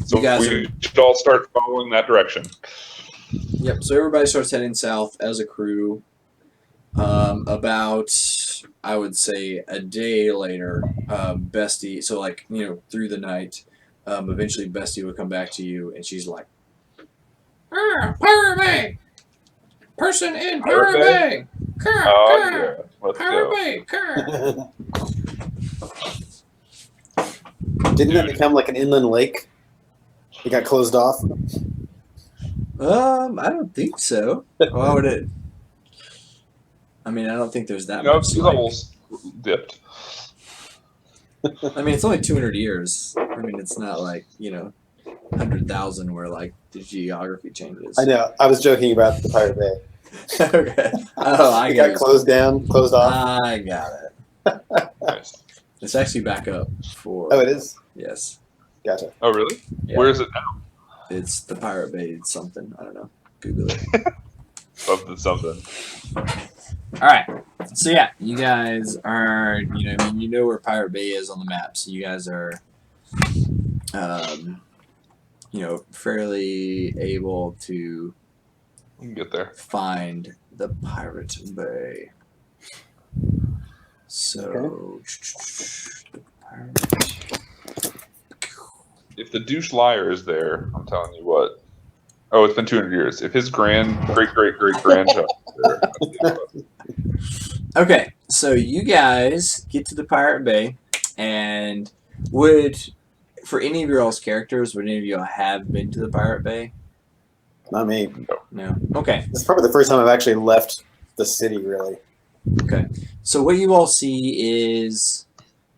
So you guys we should all start following that direction. Yep. So everybody starts heading south as a crew. About I would say a day later, Bestie. So like through the night, eventually Bestie would come back to you, and she's like, Pirate Bay, person in Pirate Pirate Bay, Oh yeah, let's Pirate go. Bay, Didn't that become like an inland lake? It got closed off. I don't think so. Why would it? I mean, I don't think there's that much. Sea levels dipped. I mean, it's only 200 years. I mean, it's not like 100,000 where like the geography changes. I know. I was joking about the Pirate Bay. Okay. Oh, I It got got closed down, closed off. I got it. Nice. It's actually back up for. Oh, it is? Yes. Gotcha. Oh really? Yeah. Where is it now? It's the Pirate Bay something. I don't know. Google it. Something. All right. So yeah, you guys are you know where Pirate Bay is on the map. So you guys are fairly able to We can get there. find the Pirate Bay. So If the douche liar is there, I'm telling you what. Oh, it's been 200 years. If his great grandchild is there, okay, so you guys get to the Pirate Bay, and for any of your all's characters, would any of you have been to the Pirate Bay? Not me. No. Okay. It's probably the first time I've actually left the city, really. Okay. So what you all see is,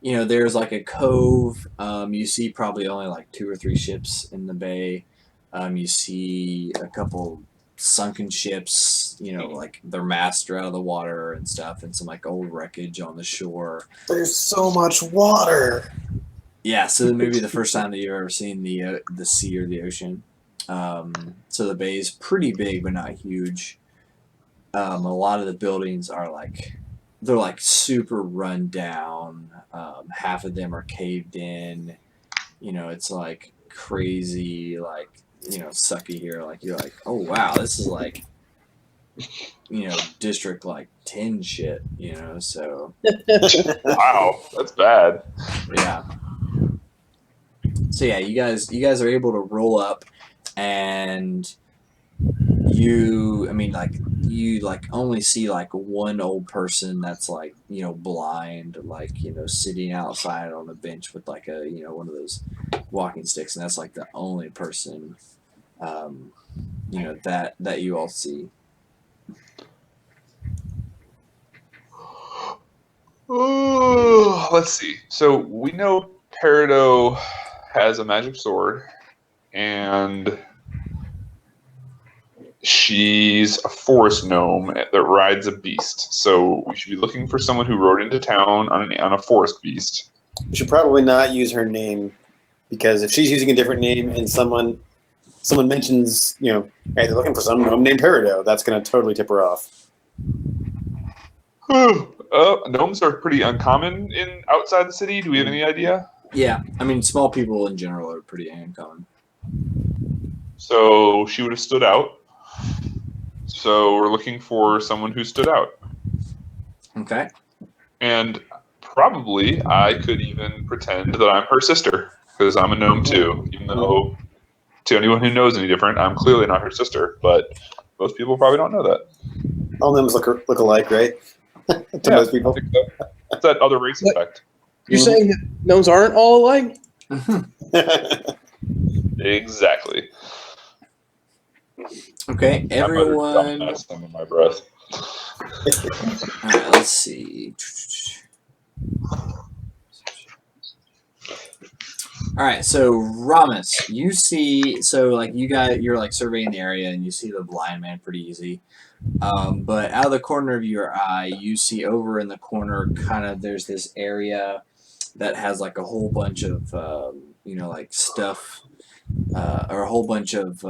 there's like a cove. You see probably only like 2 or 3 ships in the bay. You see a couple sunken ships, like their masts are out of the water and stuff, and some like old wreckage on the shore. There's so much water. Yeah, so maybe the first time that you've ever seen the sea or the ocean. So the bay is pretty big, but not huge. A lot of the buildings are they're like super run down. Half of them are caved in. It's like crazy, like sucky here. Like you're like, oh wow, this is like district like 10 shit. So wow, that's bad. yeah. So yeah, you guys are able to roll up, and you only see like one old person that's like blind, like sitting outside on a bench with like a one of those walking sticks, and that's like the only person that you all see. Let's see. So we know Peridot has a magic sword, and she's a forest gnome that rides a beast. So we should be looking for someone who rode into town on a forest beast. We should probably not use her name, because if she's using a different name and someone mentions, hey, they're looking for some gnome named Peridot, that's going to totally tip her off. Gnomes are pretty uncommon outside the city. Do we have any idea? Yeah, I mean, small people in general are pretty uncommon. So she would have stood out. So we're looking for someone who stood out. Okay. And probably I could even pretend that I'm her sister, because I'm a gnome too. Even though, to anyone who knows any different, I'm clearly not her sister, but most people probably don't know that. All gnomes look alike, right? To Yeah, most people. I think so. It's that other race What? effect. You're saying that gnomes aren't all alike? Exactly. Okay, I muttered everyone. dumbass under my breath. All right, let's see. All right, so Ramus, you see, so like you're like surveying the area and you see the blind man pretty easy. But out of the corner of your eye, you see over in the corner, kind of there's this area that has like a whole bunch of like stuff, or a whole bunch of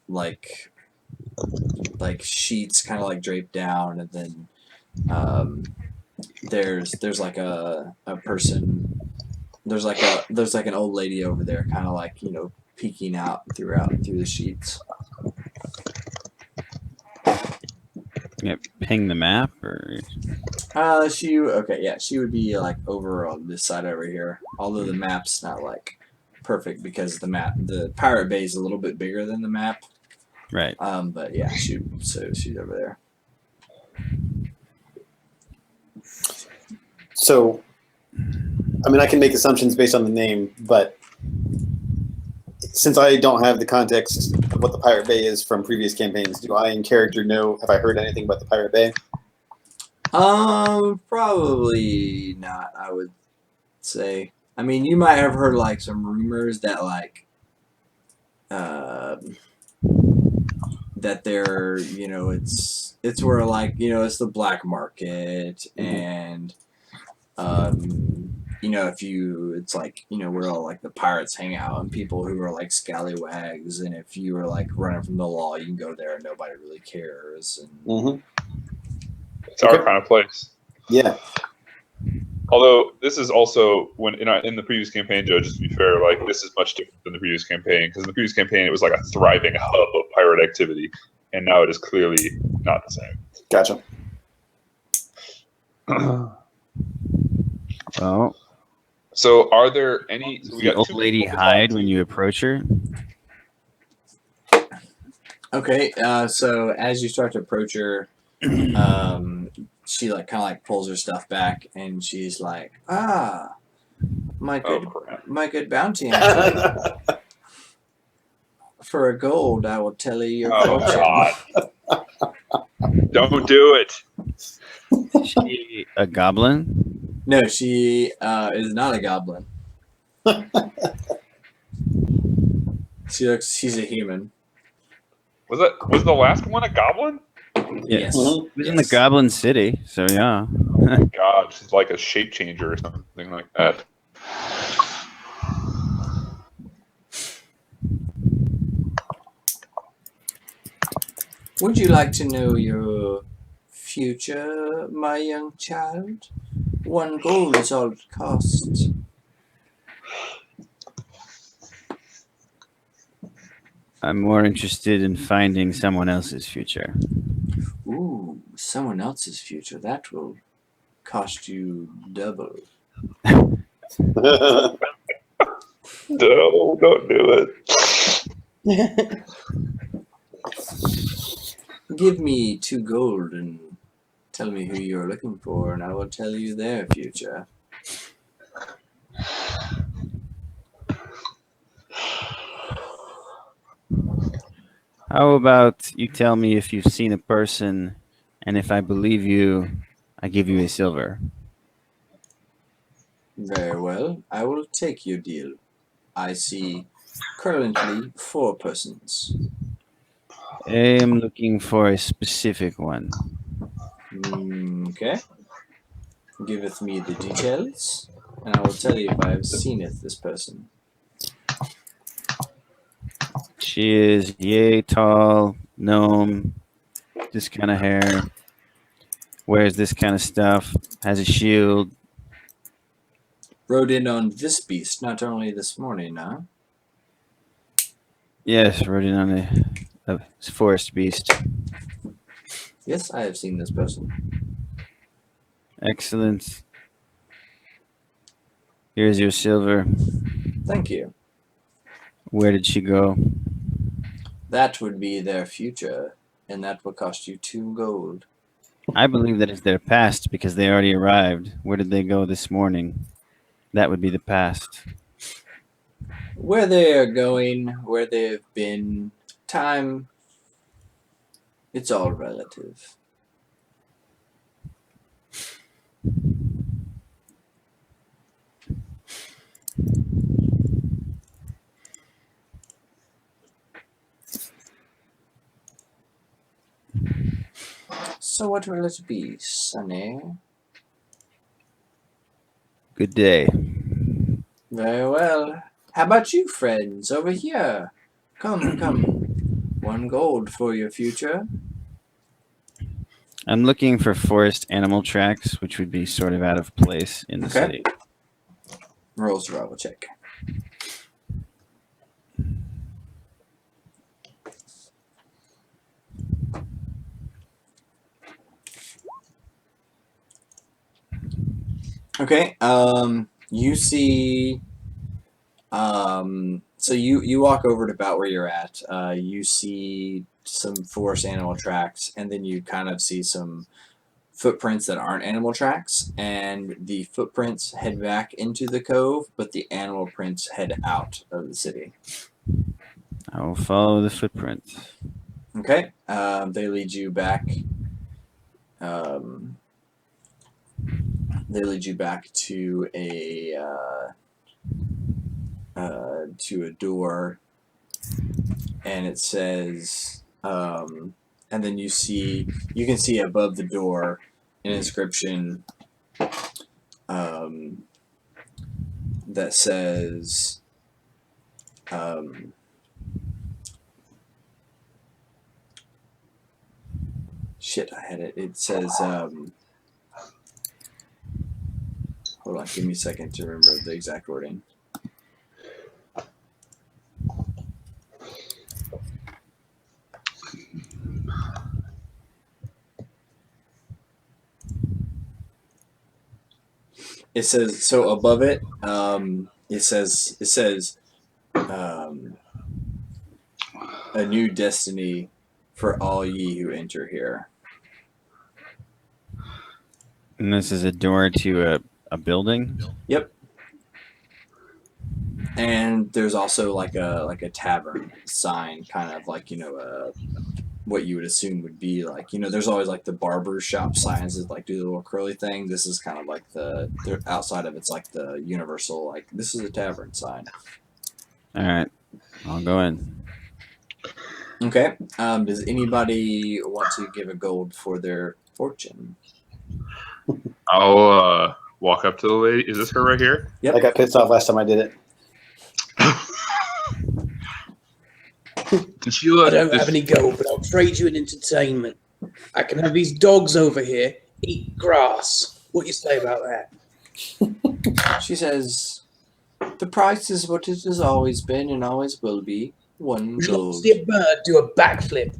like sheets, kind of like draped down, and then there's like a person. There's like an old lady over there, kind of like peeking out through the sheets. Yeah, ping the map or She would be like over on this side over here. Although the map's not like perfect because the Pirate Bay is a little bit bigger than the map. right. But yeah, she's over there. So, I mean, I can make assumptions based on the name, but since I don't have the context of what the Pirate Bay is from previous campaigns, do I in character know, have I heard anything about the Pirate Bay? Probably not, I would say. I mean, you might have heard like some rumors that like that they're, it's where like, it's the black market, and if it's like, where all like the pirates hang out and people who are like scallywags, and if you were like running from the law, you can go there and nobody really cares. And It's our kind of place. Yeah. Although this is also when in the previous campaign, Joe. Just to be fair, like this is much different than the previous campaign, because in the previous campaign it was like a thriving hub of pirate activity, and now it is clearly not the same. Gotcha. Well, So, are there any? So does we the got old two lady people to talk hide to. when you approach her? Okay, so as you start to approach her, she like kind of like pulls her stuff back, and she's like, "Ah, my Oh, good, crap. my good bounty hunter. For a gold, I will tell you your Oh fortune." God! Don't do it. Is she a goblin? No, she is not a goblin. She's a human. Was the last one a goblin? Yes. Mhm. It was in the Goblin City, so yeah. God, she's like a shape changer or something like that. Would you like to know your future, my young child? 1 gold is all it costs. I'm more interested in finding someone else's future. Ooh, someone else's future. That will cost you double. No, don't do it. Give me 2 gold and tell me who you're looking for, and I will tell you their future. How about you tell me if you've seen a person, and if I believe you, I give you a silver. Very well, I will take your deal. I see currently 4 persons. I am looking for a specific one. Okay. Giveth me the details, and I will tell you if I have seen this person. She is yay tall, gnome, this kind of hair, wears this kind of stuff, has a shield. Rode in on this beast not only this morning, huh? Yes, rode in on a forest beast. Yes, I have seen this person. Excellent. Here's your silver. Thank you. Where did she go? That would be their future, and that would cost you 2 gold. I believe that is their past because they already arrived. Where did they go this morning? That would be the past. Where they are going, where they've been, time, it's all relative. So what will it be, Sonny? Good day. Very well. How about you, friends, over here? Come, come. 1 gold for your future. I'm looking for forest animal tracks, which would be sort of out of place in the Okay. city. Roll survival check. Okay. You see. So you walk over to about where you're at. You see some forest animal tracks, and then you kind of see some footprints that aren't animal tracks, and the footprints head back into the cove, but the animal prints head out of the city. I will follow the footprints. Okay. They lead you back. They lead you back to a door, and it says, and then you can see above the door an inscription that says, shit, I had it. It says, hold on, give me a second to remember the exact wording. It says, so above it, it says, a new destiny for all ye who enter here. And this is a door to a building? Yep. And there's also like a tavern sign, kind of like, what you would assume would be like, there's always like the barber shop signs that like do the little curly thing. This is kind of like the outside of it's like the universal, like, this is a tavern sign. All right. I'll go in. Okay. Does anybody want to give a gold for their fortune? I'll walk up to the lady. Is this her right here? Yep. I got pissed off last time I did it. Did she look? I don't have any gold, but I'll trade you an entertainment. I can have these dogs over here eat grass. What do you say about that? She says, the price is what it has always been and always will be. 1 Would you like to gold. see a bird do a backflip?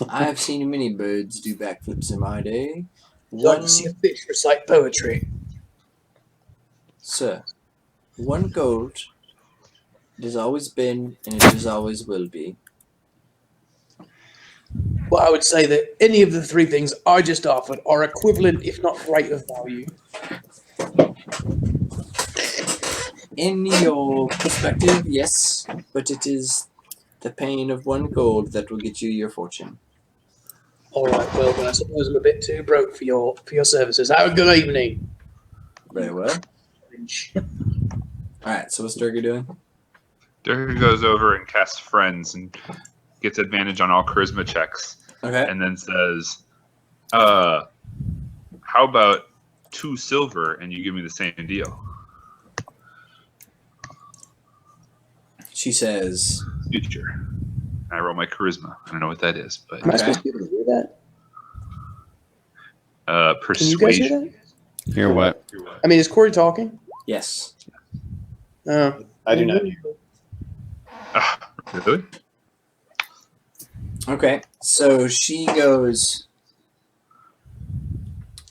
I have seen many birds do backflips in my day. Would you like to see a fish recite poetry? Sir, 1 gold. It has always been and it has always will be. Well, I would say that any of the 3 things I just offered are equivalent, if not greater value. In your perspective, yes, but it is the pain of 1 gold that will get you your fortune. All right, well, then I suppose I'm a bit too broke for your services. Have a good evening. Very well. Alright, so what's Durga doing? Durga goes over and casts friends and gets advantage on all charisma checks, Okay. and then says, "How about 2 silver and you give me the same deal?" She says, Future. I roll my charisma. I don't know what that is, but Am I supposed to be able to hear that? Can you guys hear persuasion. that? Hear what? I mean, is Corey talking? yes. Oh. I do not. Really? Okay, so she goes,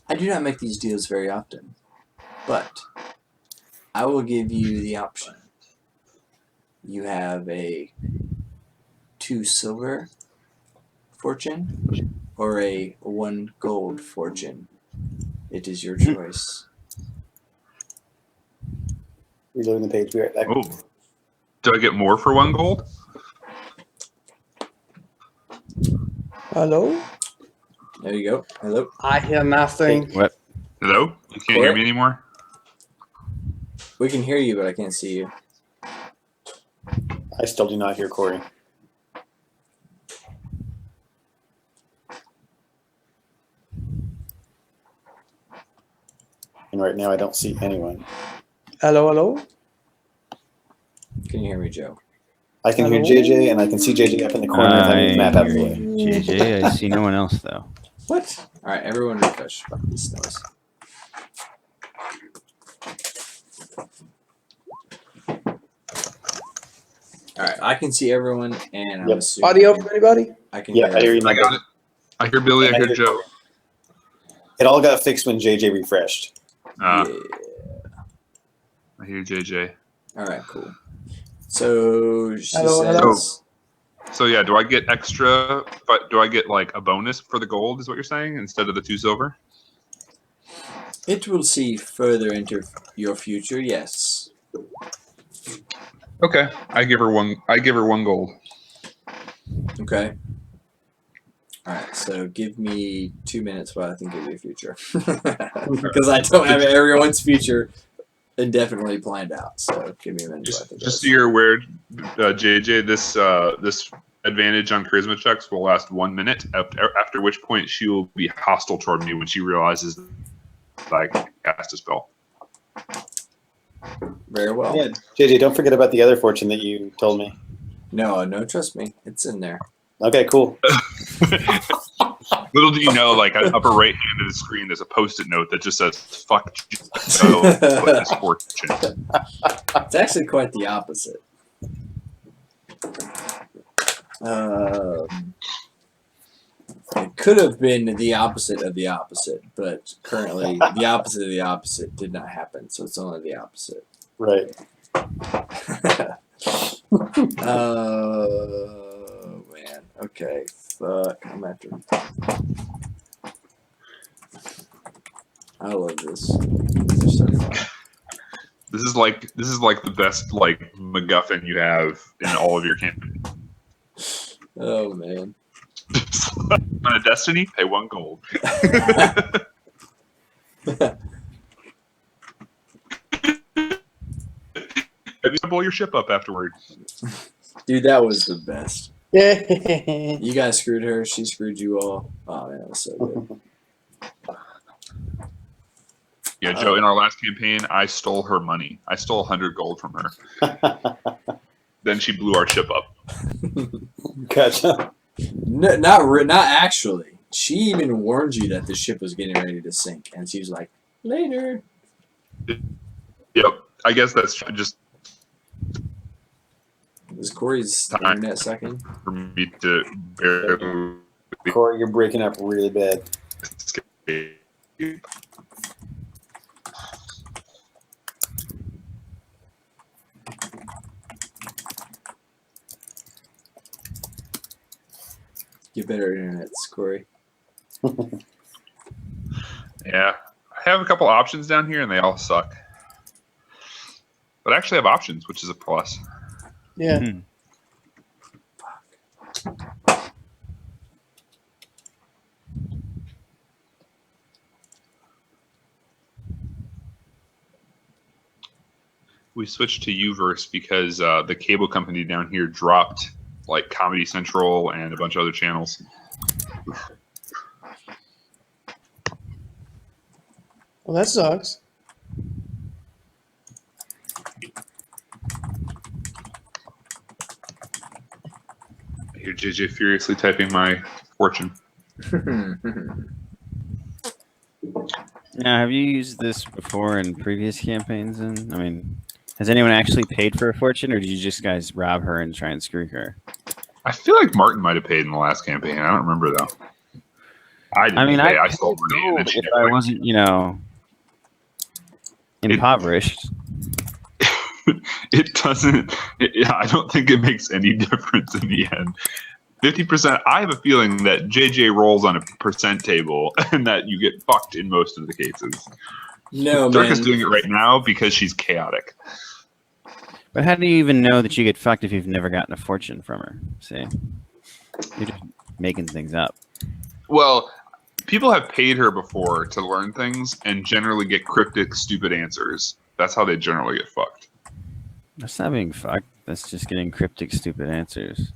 I do not make these deals very often, but I will give you the option. You have a 2 silver fortune or a 1 gold fortune. It is your choice. Reloading the page. Be right back. Oh. Do I get more for 1 gold? Hello? There you go. Hello. I hear nothing. What? Hello? You can't hear me anymore? We can hear you, but I can't see you. I still do not hear Corey. And right now I don't see anyone. Hello, hello? Can you hear me, Joe? I can hear Hello? JJ, and I can see JJ up in the corner with I his map out of the hear way. you, JJ. I see no one else though. What? Alright, everyone refresh. Fuck this noise. Alright, I can see everyone, and I'm Yep. assuming Audio from anybody? I can Yeah, I hear you. I got it. I hear Billy, I hear Joe. It all got fixed when JJ refreshed. Yeah. I hear JJ. Alright, cool. So she Hello, says, hello. So yeah, do I get extra, but do I get like a bonus for the gold is what you're saying instead of the 2 silver? it will see further into your future, yes. Okay. I give her 1 gold. Okay. Alright, so give me 2 minutes while I think of your future. Because I don't have everyone's future indefinitely planned out. So give me a minute while I think of Just this. so you're aware, JJ, this advantage on charisma checks will last 1 minute, after which point she will be hostile toward me when she realizes that I can cast a spell. Very well. Yeah, JJ, don't forget about the other fortune that you told me. No, trust me. It's in there. Okay, cool. Little do you know, like at upper right hand of the screen, there's a post-it note that just says "fuck Joe" with this fortune. It's actually quite the opposite. It could have been the opposite of the opposite, but currently the opposite of the opposite did not happen, so it's only the opposite. Right. Oh man. Okay. Fuck. I'm after. I love this. These are so fun. This is like the best like MacGuffin you have in all of your campaign. Oh man. On a Destiny, pay 1 gold. Have you blow your ship up afterward? Dude, that was the best. Yeah. You guys screwed her. She screwed you all. Oh man, that was so good. Yeah, Joe. In our last campaign, I stole her money. I stole 100 gold from her. Then she blew our ship up. Gotcha. No, not actually. She even warned you that the ship was getting ready to sink, and she was like, "Later." Yep. I guess that's just Was Corey's Time. internet sucking? for me to barely Corey, you're breaking up really bad. escape. Get better internet, Corey. Yeah. I have a couple options down here, and they all suck. But I actually have options, which is a plus. Yeah. Hmm. We switched to Uverse because the cable company down here dropped like Comedy Central and a bunch of other channels. Well, that sucks. I hear JJ furiously typing my fortune. Now, have you used this before in previous campaigns? And I mean, Has anyone actually paid for a fortune, or did you just guys rob her and try and screw her? I feel like Martin might have paid in the last campaign. I don't remember though. I didn't pay. I stole money and then she if never I went. wasn't, impoverished. It doesn't. I don't think it makes any difference in the end. 50%. I have a feeling that JJ rolls on a percent table and that you get fucked in most of the cases. No, Dirk man. is doing it right now because she's chaotic. But how do you even know that you get fucked if you've never gotten a fortune from her? See, you're just making things up. Well, people have paid her before to learn things and generally get cryptic, stupid answers. That's how they generally get fucked. That's not being fucked. That's just getting cryptic, stupid answers.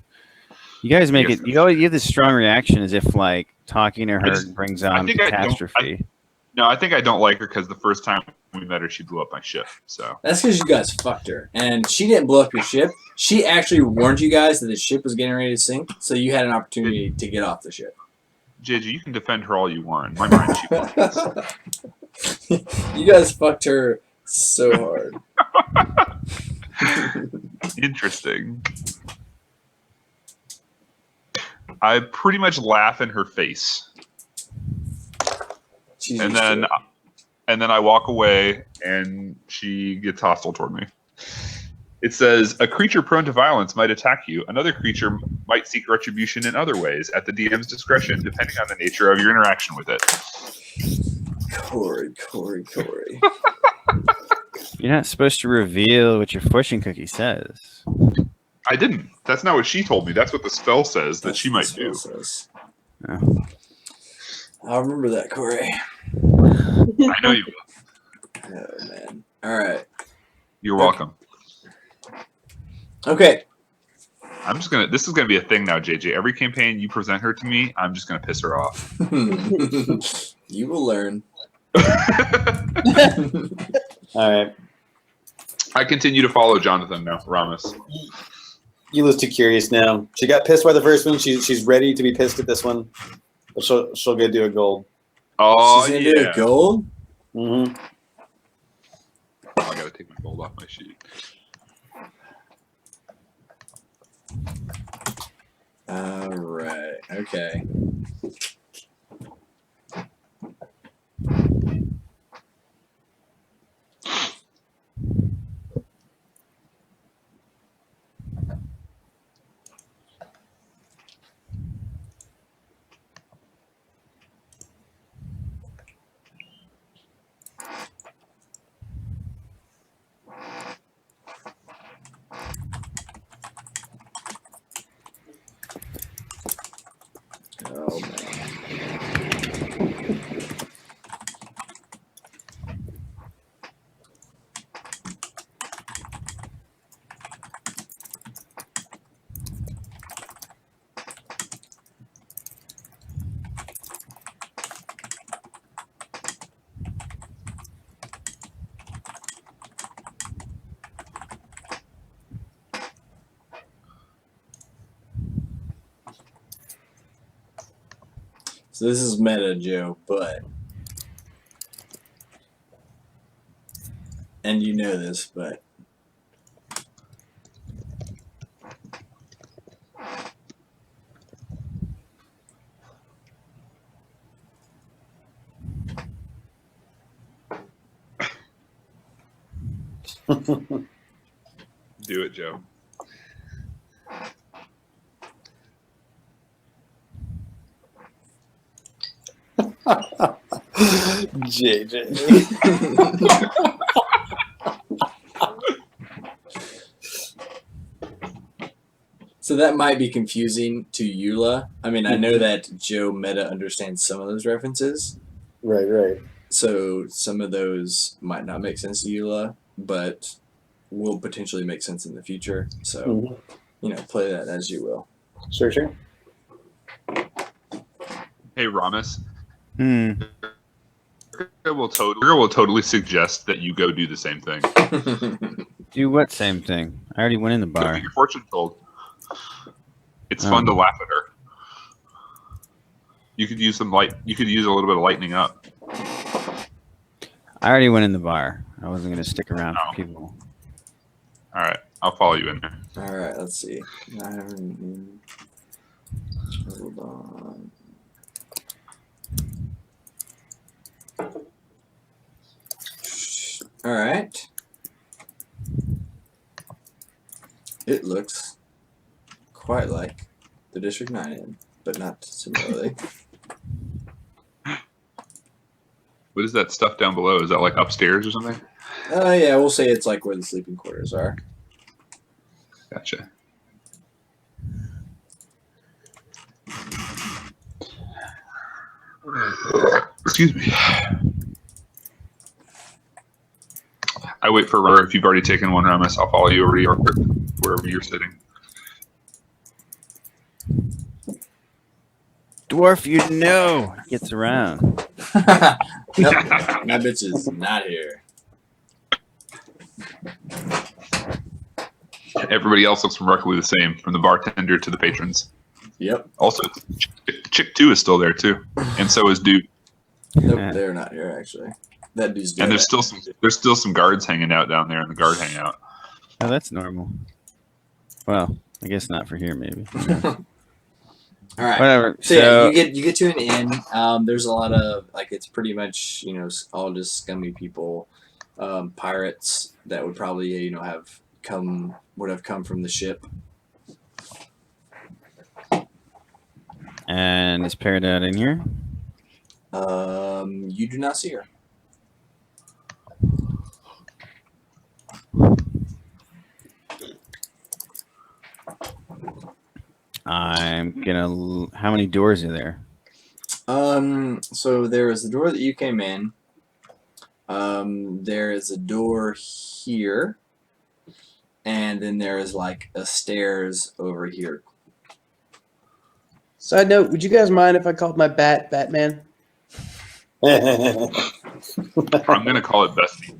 You guys make it. You always give this strong reaction as if like talking to her brings on catastrophe. No, I think I don't like her because the first time we met her, she blew up my ship. So That's because you guys fucked her. And she didn't blow up your ship. She actually warned you guys that the ship was getting ready to sink, so you had an opportunity to get off the ship. JJ, you can defend her all you want. In my mind, she fucked us. You guys fucked her so hard. Interesting. I pretty much laugh in her face. And then I walk away and she gets hostile toward me. It says, a creature prone to violence might attack you. Another creature might seek retribution in other ways at the DM's discretion, depending on the nature of your interaction with it. Corey. You're not supposed to reveal what your fortune cookie says. I didn't. That's not what she told me. That's what the spell says that she might do. Oh. I'll remember that, Corey. I know you will. Oh, man. All right. You're welcome. Okay. This is gonna be a thing now, JJ. Every campaign you present her to me, I'm just gonna piss her off. You will learn. All right. I continue to follow Jonathan now, Ramos. Eula's too curious now. She got pissed by the first one. She's ready to be pissed at this one. But she'll go do a gold. Oh, She's gonna do a gold? Mm-hmm. Oh, I gotta take my gold off my sheet. All right. Okay. Oh, man. So this is meta, Joe, but... And you know this, but... Do it, Joe. JJ. So that might be confusing to Eula. I mean, I know that Joe meta understands some of those references. Right. So some of those might not make sense to Eula, but will potentially make sense in the future. So, play that as you will. Sure. Hey, Ramos. Hmm. Girl will totally suggest that you go do the same thing. Do what same thing? I already went in the Go bar. get your fortune told. It's fun to laugh at her. You could use You could use a little bit of lightening up. I already went in the bar. I wasn't going to stick around for people. All right, I'll follow you in there. All right, let's see. Hold on. All right. It looks quite like the District 9 inn, but not similarly. What is that stuff down below? Is that like upstairs or something? Yeah, we'll say it's like where the sleeping quarters are. Gotcha. Excuse me. I wait for Runner. If you've already taken one, Ramus, I'll follow you over to your wherever you're sitting. Dwarf, you know, gets around. Nope, that bitch is not here. Everybody else looks remarkably the same, from the bartender to the patrons. Yep. Also, Chick 2 is still there too, and so is Dude. Nope, they're not here actually. That dude's dead. And there's still some guards hanging out down there in the guard hangout. Oh, that's normal. Well, I guess not for here, maybe. All right. Whatever. So yeah, you get to an inn. There's a lot of it's pretty much all just scummy people, pirates that would probably would have come from the ship. And is Peridot in here? You do not see her. I'm gonna. How many doors are there? So there is the door that you came in. There is a door here, and then there is like a stairs over here. Side note: would you guys mind if I called my bat Batman? I'm gonna call it Bessie.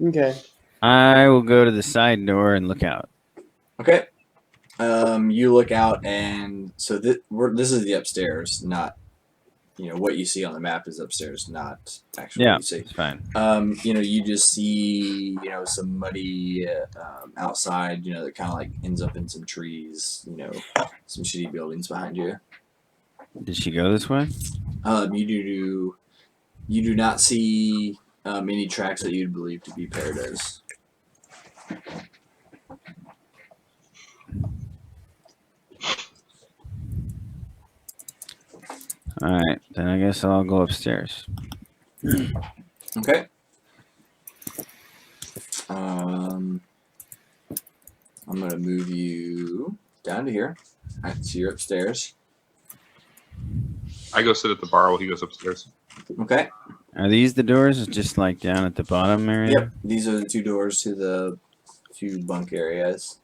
Okay. I will go to the side door and look out. Okay. You look out, and so this is the upstairs, not what you see on the map is upstairs, not actually what you see. It's fine. You just see some muddy outside, that kind of like ends up in some trees, some shitty buildings behind you. Did she go this way? You do not see any tracks that you'd believe to be Paradise. All right, then I guess I'll go upstairs. Okay. I'm gonna move you down to here. So you're upstairs. I go sit at the bar while he goes upstairs. Okay. Are these the doors? Just like down at the bottom area? Yep. These are the two doors to the two bunk areas.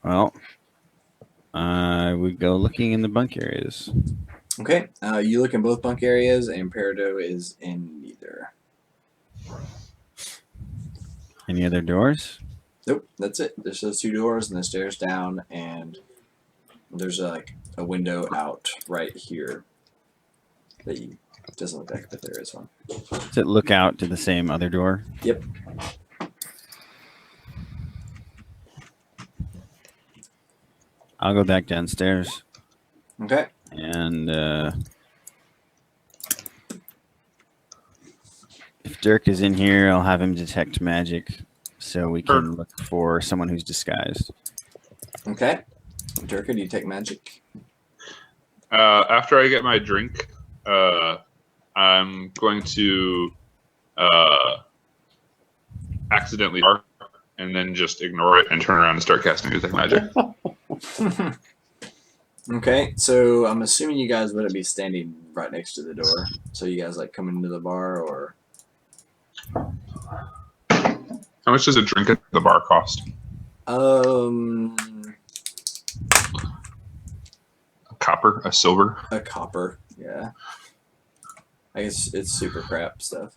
Well, I would go looking in the bunk areas. Okay. You look in both bunk areas, and Peridot is in neither. Any other doors? Nope. That's it. There's those two doors and the stairs down, and there's a window out right here. That doesn't look like, but there is one. Does it look out to the same other door? Yep. I'll go back downstairs. Okay. And if Dirk is in here, I'll have him detect magic so we can look for someone who's disguised. Okay. Dirk, do you take magic? After I get my drink, I'm going to accidentally arc and then just ignore it and turn around and start casting detect magic. Okay, so I'm assuming you guys wouldn't be standing right next to the door. So you guys come into the bar, or How much does a drink at the bar cost? a Copper, a silver. copper. Yeah, I guess it's super crap stuff.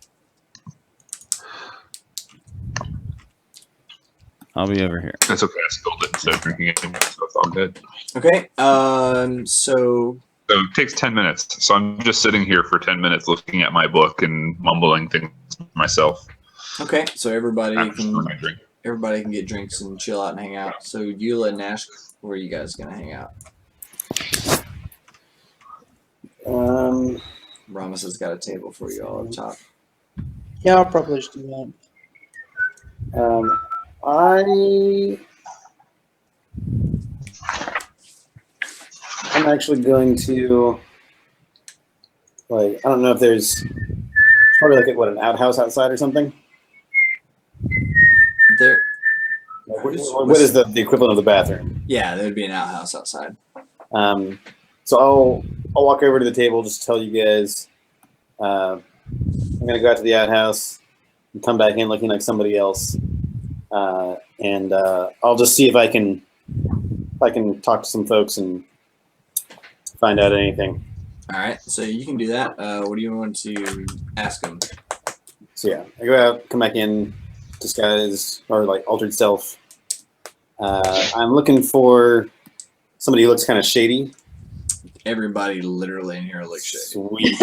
I'll be over here. That's okay. I spilled it instead of drinking it, so it's all good. Okay, So so it takes 10 minutes. So I'm just sitting here for 10 minutes looking at my book and mumbling things to myself. Okay, so everybody I'm can for my drink. get drinks and chill out and hang out. So Eula and Nash, where are you guys gonna hang out? Ramos has got a table for you all up top. Yeah, I'll probably just do that. I'm actually going to, like, I don't know if there's probably like an outhouse outside or something. There, Like, what is the equivalent of the bathroom? yeah, there'd be an outhouse outside. So I'll walk over to the table, just tell you guys I'm gonna go out to the outhouse and come back in looking like somebody else, and I'll just see if I can talk to some folks and find out anything. All right, so you can do that. What do you want to ask them? So yeah, I go out, come back in, disguise or like altered self. I'm looking for somebody who looks kind of shady. Everybody literally in here looks shady. Sweet.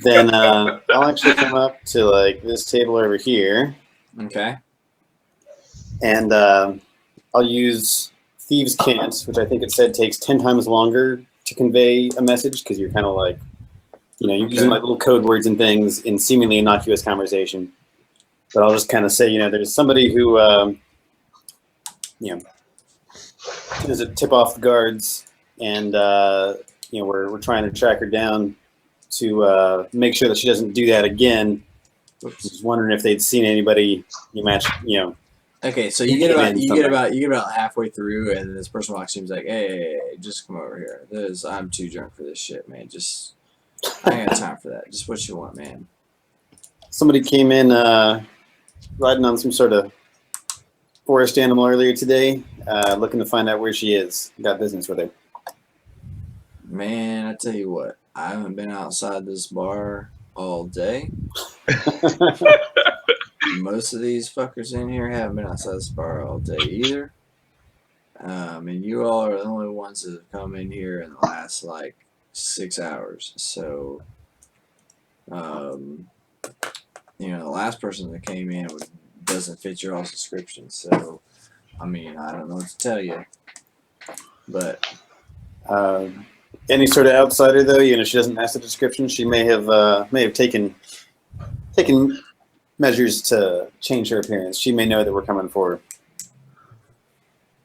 Then I'll actually come up to like this table over here, Okay. and I'll use Thieves' Cant, which I think it said takes 10 times longer to convey a message because you're kind of like, you're using like little code words and things in seemingly innocuous conversation. But I'll just kind of say, there's somebody who, does it tip off the guards, and we're trying to track her down to make sure that she doesn't do that again. Just wondering if they'd seen anybody Okay, so you get about halfway through, and this person walks in and is like, hey, just come over here. I'm too drunk for this shit, man. Just I ain't got time for that. Just what you want, man. Somebody came in riding on some sort of forest animal earlier today, looking to find out where she is. Got business with her. Man, I tell you what, I haven't been outside this bar all day. Most of these fuckers in here haven't been outside this bar all day either. And you all are the only ones that have come in here in the last like 6 hours. So, the last person that came in doesn't fit your all's description. So, I mean, I don't know what to tell you. But any sort of outsider, though, she doesn't match the description. She may have taken measures to change her appearance. She may know that we're coming for her.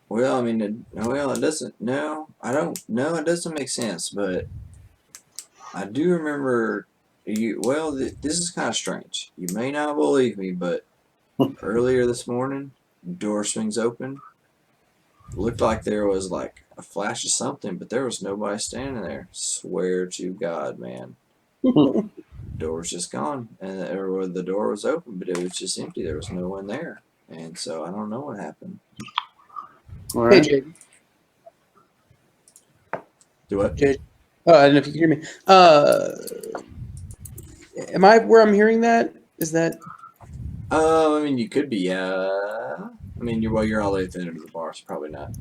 Well, I mean, it doesn't. No, I don't. No, it doesn't make sense. But I do remember you. Well, this is kind of strange. You may not believe me, but earlier this morning, door swings open. Looked like there was like a flash of something, but there was nobody standing there. Swear to God, man. Door was just gone, or the door was open, but it was just empty. There was no one there, and so I don't know what happened. All right. Hey, Jade. Do what? Jade. Oh, I don't know if you can hear me. Am I where I'm hearing that? Is that? I mean, you could be. I mean, you're all the way at the end of the bar, so probably not.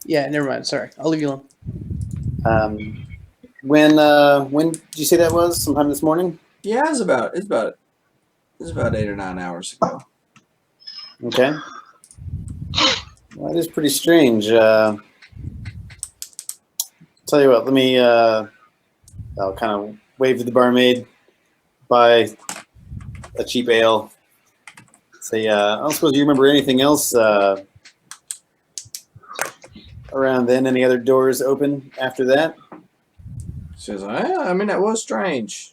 Yeah, never mind. Sorry, I'll leave you alone. When did you say that was? Sometime this morning? Yeah, it's about 8 or 9 hours ago. Okay. Well, that is pretty strange. Tell you what, let me. I'll kind of wave to the barmaid, buy a cheap ale. Say, I don't suppose you remember anything else around then? Any other doors open after that? She says, I mean, that was strange.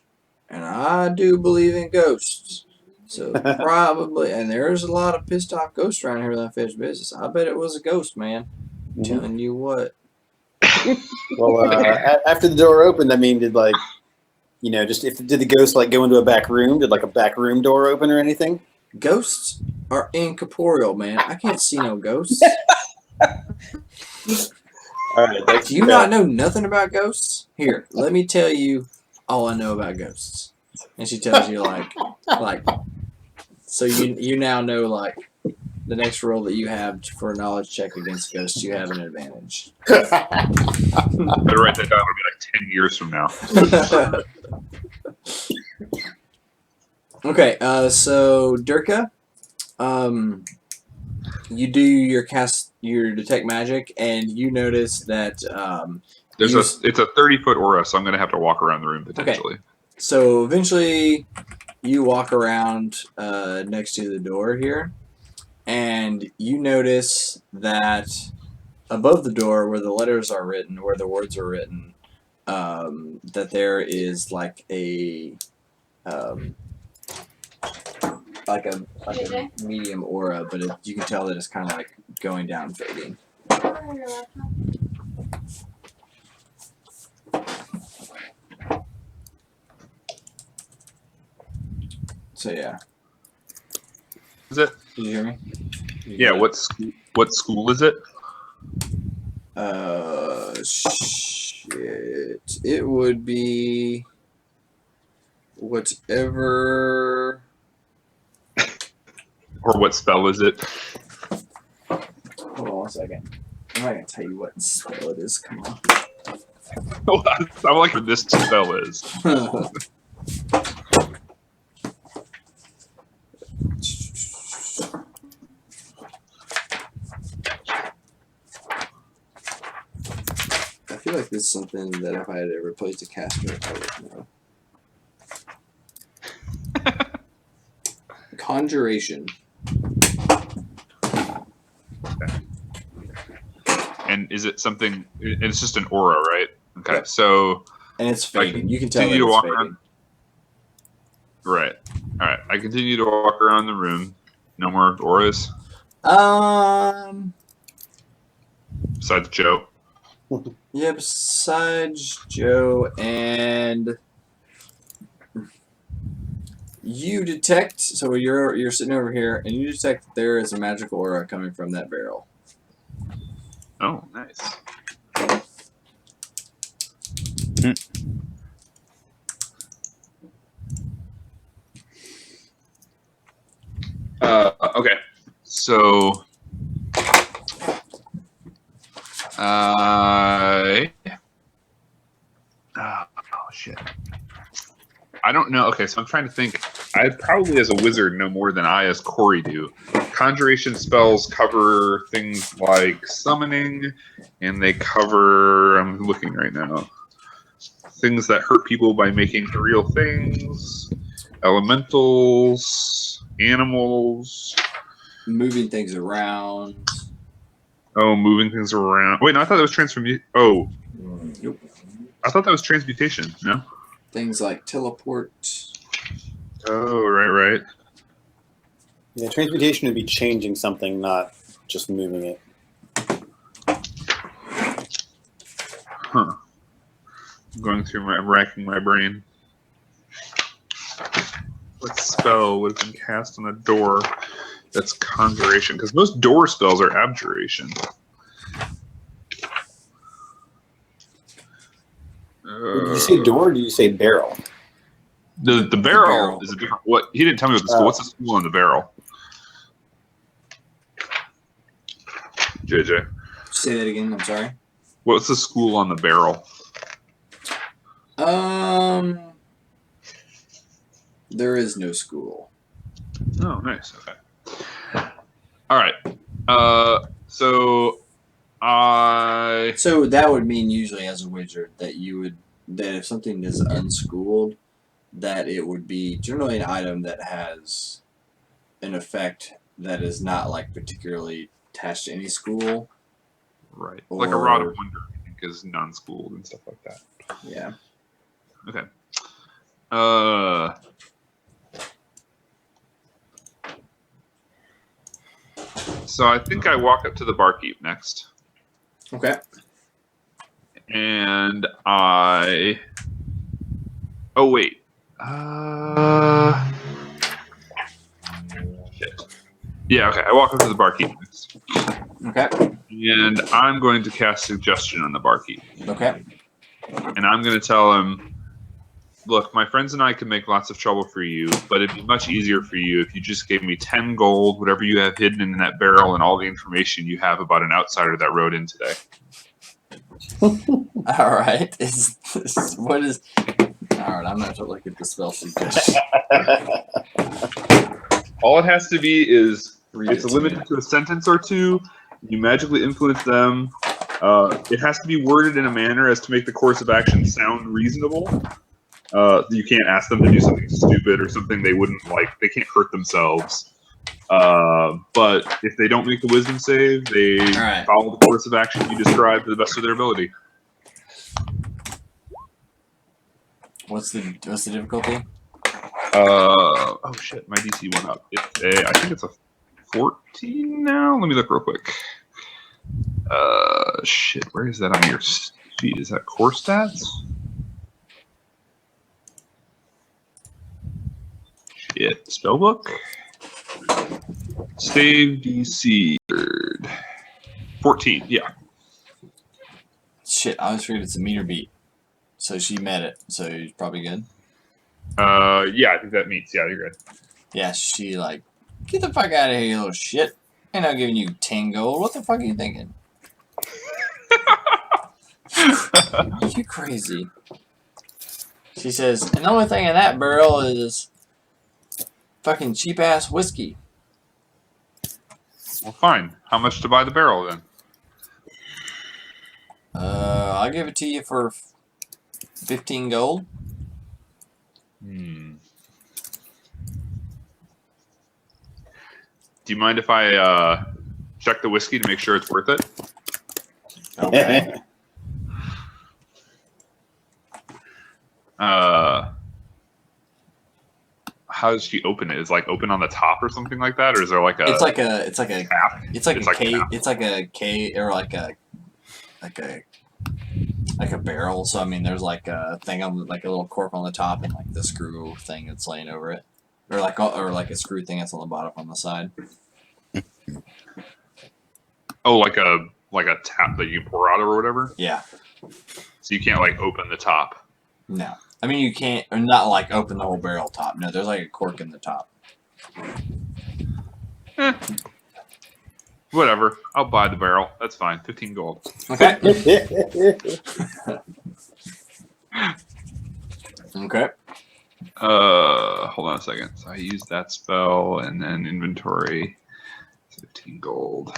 And I do believe in ghosts. So probably, and there's a lot of pissed off ghosts around here that fish business. I bet it was a ghost, man. I'm telling you what. Well, after the door opened, I mean, did did the ghost like go into a back room? Did like a back room door open or anything? Ghosts are incorporeal, man. I can't see no ghosts. All right. Do you not know nothing about ghosts? Here, let me tell you all I know about ghosts. And she tells you like, so you now know like the next roll that you have for a knowledge check against ghosts, you have an advantage. Better write that down. It'll be like 10 years from now. Okay, so Durka, you do your detect magic, and you notice that it's a 30-foot aura, so I'm gonna have to walk around the room potentially. Okay. So eventually, you walk around next to the door here, and you notice that above the door, where the letters are written, where the words are written, that there is like a medium aura, but you can tell that it's kind of like going down, fading. So yeah. Is it? Did you hear me? Yeah. What school is it? Shit. It would be whatever. Or what spell is it? Hold on 1 second. I'm not gonna tell you what spell it is. Come on. I like what this spell is. I feel like this is something that if I had ever played a caster, I would know. Conjuration. Okay. And is it something? It's just an aura, right? Okay, Yep. So. And it's fading. You can tell that to it's walk fading. around. Right. All right. I continue to walk around the room. No more auras. Besides Joe. Yeah, besides Joe, and you detect. So you're sitting over here, and you detect that there is a magical aura coming from that barrel. Oh, nice. Okay. So. Oh shit. I don't know. Okay, so I'm trying to think. I probably, as a wizard, know more than I, as Corey, do. Conjuration spells cover things like summoning, and they cover. I'm looking right now. Things that hurt people by making real things, elementals, animals, Moving things around. Oh, moving things around. Wait, no, I thought that was transformation. Oh, Nope. I thought that was transmutation. No. Things like teleport. Oh, right. Yeah, transmutation would be changing something, not just moving it. Huh. I'm going through racking my brain. What spell would have been cast on a door that's conjuration? Because most door spells are abjuration. Did you say door or did you say barrel? The barrel is a different. What he didn't tell me what the school. What's the school on the barrel? JJ. Say that again. I'm sorry. What's the school on the barrel? There is no school. Oh, nice. Okay. All right. So that would mean usually as a wizard that if something is unschooled, that it would be generally an item that has an effect that is not like particularly attached to any school. Right. Like a rod of wonder, I think, is non-schooled and stuff like that. Yeah. Okay. So I think I walk up to the barkeep next. Okay. And I. Oh wait. Shit. Yeah. Okay. I walk up to the barkeep next. Okay. And I'm going to cast suggestion on the barkeep. Okay. And I'm going to tell him, look, my friends and I can make lots of trouble for you, but it'd be much easier for you if you just gave me 10 gold, whatever you have hidden in that barrel, and all the information you have about an outsider that rode in today. All right. Alright, I'm going to look at the spell sheet. Just All it has to be is read it's it to limited me. to a sentence or two. You magically influence them. It has to be worded in a manner as to make the course of action sound reasonable. You can't ask them to do something stupid or something they wouldn't like. They can't hurt themselves. But if they don't make the wisdom save, they Alright. follow the course of action you described to the best of their ability. What's the difficulty? Oh shit, my DC went up. I think it's a 14 now. Let me look real quick. Shit, where is that on your sheet? Is that core stats? Shit, spellbook. Save DC. 14. Yeah. Shit, I always forget it's a meter beat. So she met it, so you're probably good. Yeah, I think that meets. Yeah, you're good. Yeah, she like, get the fuck out of here, you little shit. Ain't not giving you 10 gold. What the fuck are you thinking? You crazy. She says, and the only thing in that barrel is fucking cheap ass whiskey. Well, fine. How much to buy the barrel then? I'll give it to you for 15 gold. Do you mind if I check the whiskey to make sure it's worth it? Okay. How does she open it? Is it like open on the top or something like that, or is there like a? It's like a cap? it's like a K or like a barrel. So I mean, there's like a thing on like a little cork on the top and like the screw thing that's laying over it, or like a screw thing that's on the bottom on the side. Oh, like a tap that you can pour out or whatever. Yeah. So you can't like open the top. No. I mean, you can't, or not like open the whole barrel top. No, there's like a cork in the top. Whatever. I'll buy the barrel. That's fine. 15 gold. Okay. Okay. Hold on a second. So I used that spell and then inventory. 15 gold.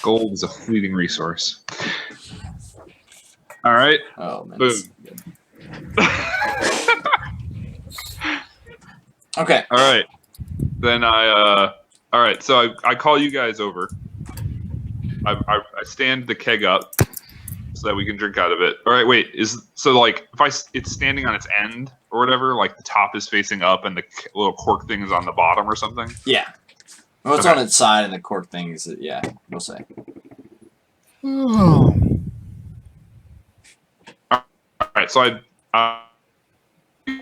Gold is a fleeting resource. All right. Oh man. Boom. Okay. All right. Then all right. So I call you guys over. I stand the keg up so that we can drink out of it. All right. Wait. Like if it's standing on its end or whatever, like the top is facing up and the little cork thing is on the bottom or something. Yeah. Well, it's on its side and the cork thing is, yeah, we'll say. All right. So I you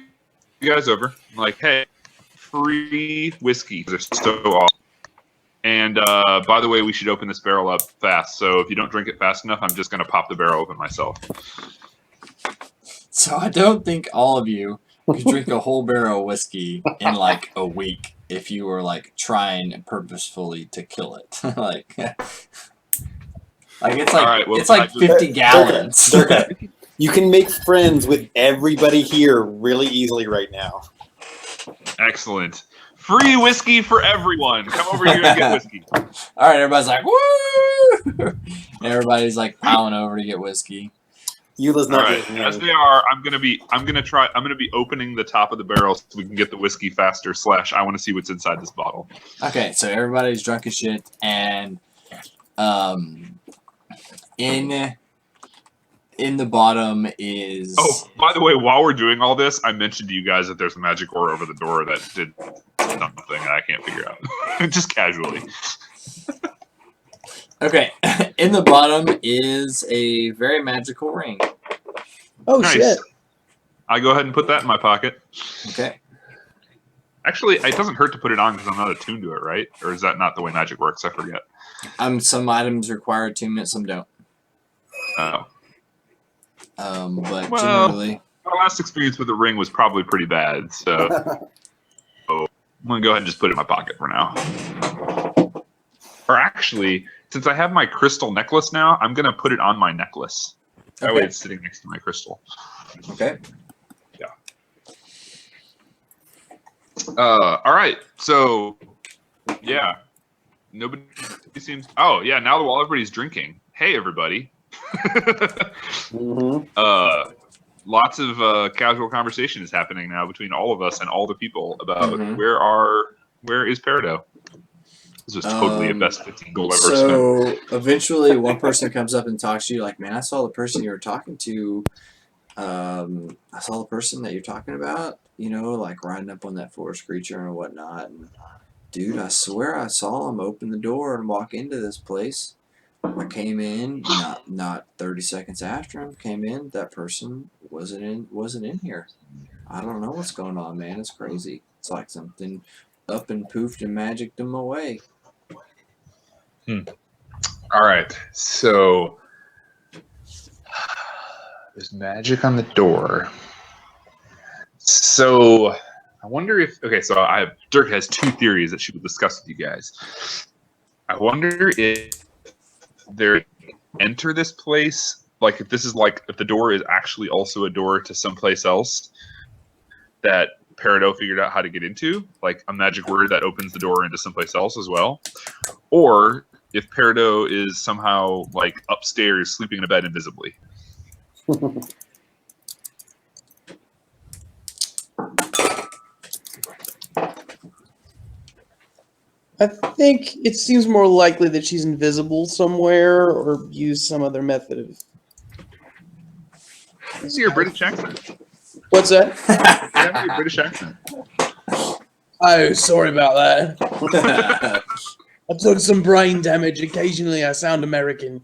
guys over. I'm like, hey, free whiskey. They're so awesome. And by the way, we should open this barrel up fast. So if you don't drink it fast enough, I'm just going to pop the barrel open myself. So I don't think all of you could drink a whole barrel of whiskey in like a week if you were like trying purposefully to kill it. like it's like right, well, it's like 50 gallons. You can make friends with everybody here really easily right now. Excellent. Free whiskey for everyone. Come over here and get whiskey. All right, everybody's like, woo! And everybody's like piling over to get whiskey. Eula's All not right. getting As it. they are, I'm gonna be opening the top of the barrel so we can get the whiskey faster. / I want to see what's inside this bottle. Okay, so everybody's drunk as shit, and in the bottom is. Oh, by the way, while we're doing all this, I mentioned to you guys that there's a magic ore over the door that did something I can't figure out. Just casually. Okay, in the bottom is a very magical ring. Oh Nice. shit! I go ahead and put that in my pocket. Okay. Actually, it doesn't hurt to put it on because I'm not attuned to it, right? Or is that not the way magic works? I forget. Some items require attunement, some don't. Oh. But Well, generally. My last experience with the ring was probably pretty bad, so I'm going to go ahead and just put it in my pocket for now. Or actually, since I have my crystal necklace now, I'm going to put it on my necklace. That way Okay. it's sitting next to my crystal. Okay. All right. So, yeah. Nobody seems. Oh, yeah. Now while everybody's drinking, hey everybody. Mm-hmm. Lots of casual conversation is happening now between all of us and all the people about Mhm. where is Peridot. This was totally a best 15 goal ever spent. So eventually, one person comes up and talks to you, like, "Man, I saw the person you were talking to. I saw the person that you're talking about. You know, like riding up on that forest creature and whatnot. And dude, I swear I saw him open the door and walk into this place. I came in, not 30 seconds after him. Came in, that person wasn't in here. I don't know what's going on, man. It's crazy. It's like something up and poofed and magicked him away." All right. So there's magic on the door. So I wonder if so Dirk has two theories that she will discuss with you guys. I wonder if they enter this place, like if the door is actually also a door to someplace else that Peridot figured out how to get into, like a magic word that opens the door into someplace else as well, or if Peridot is somehow like upstairs sleeping in a bed invisibly. I think it seems more likely that she's invisible somewhere or used some other method of. This is your British accent. What's that? You have your British accent. Oh, sorry about that. I took some brain damage. Occasionally, I sound American.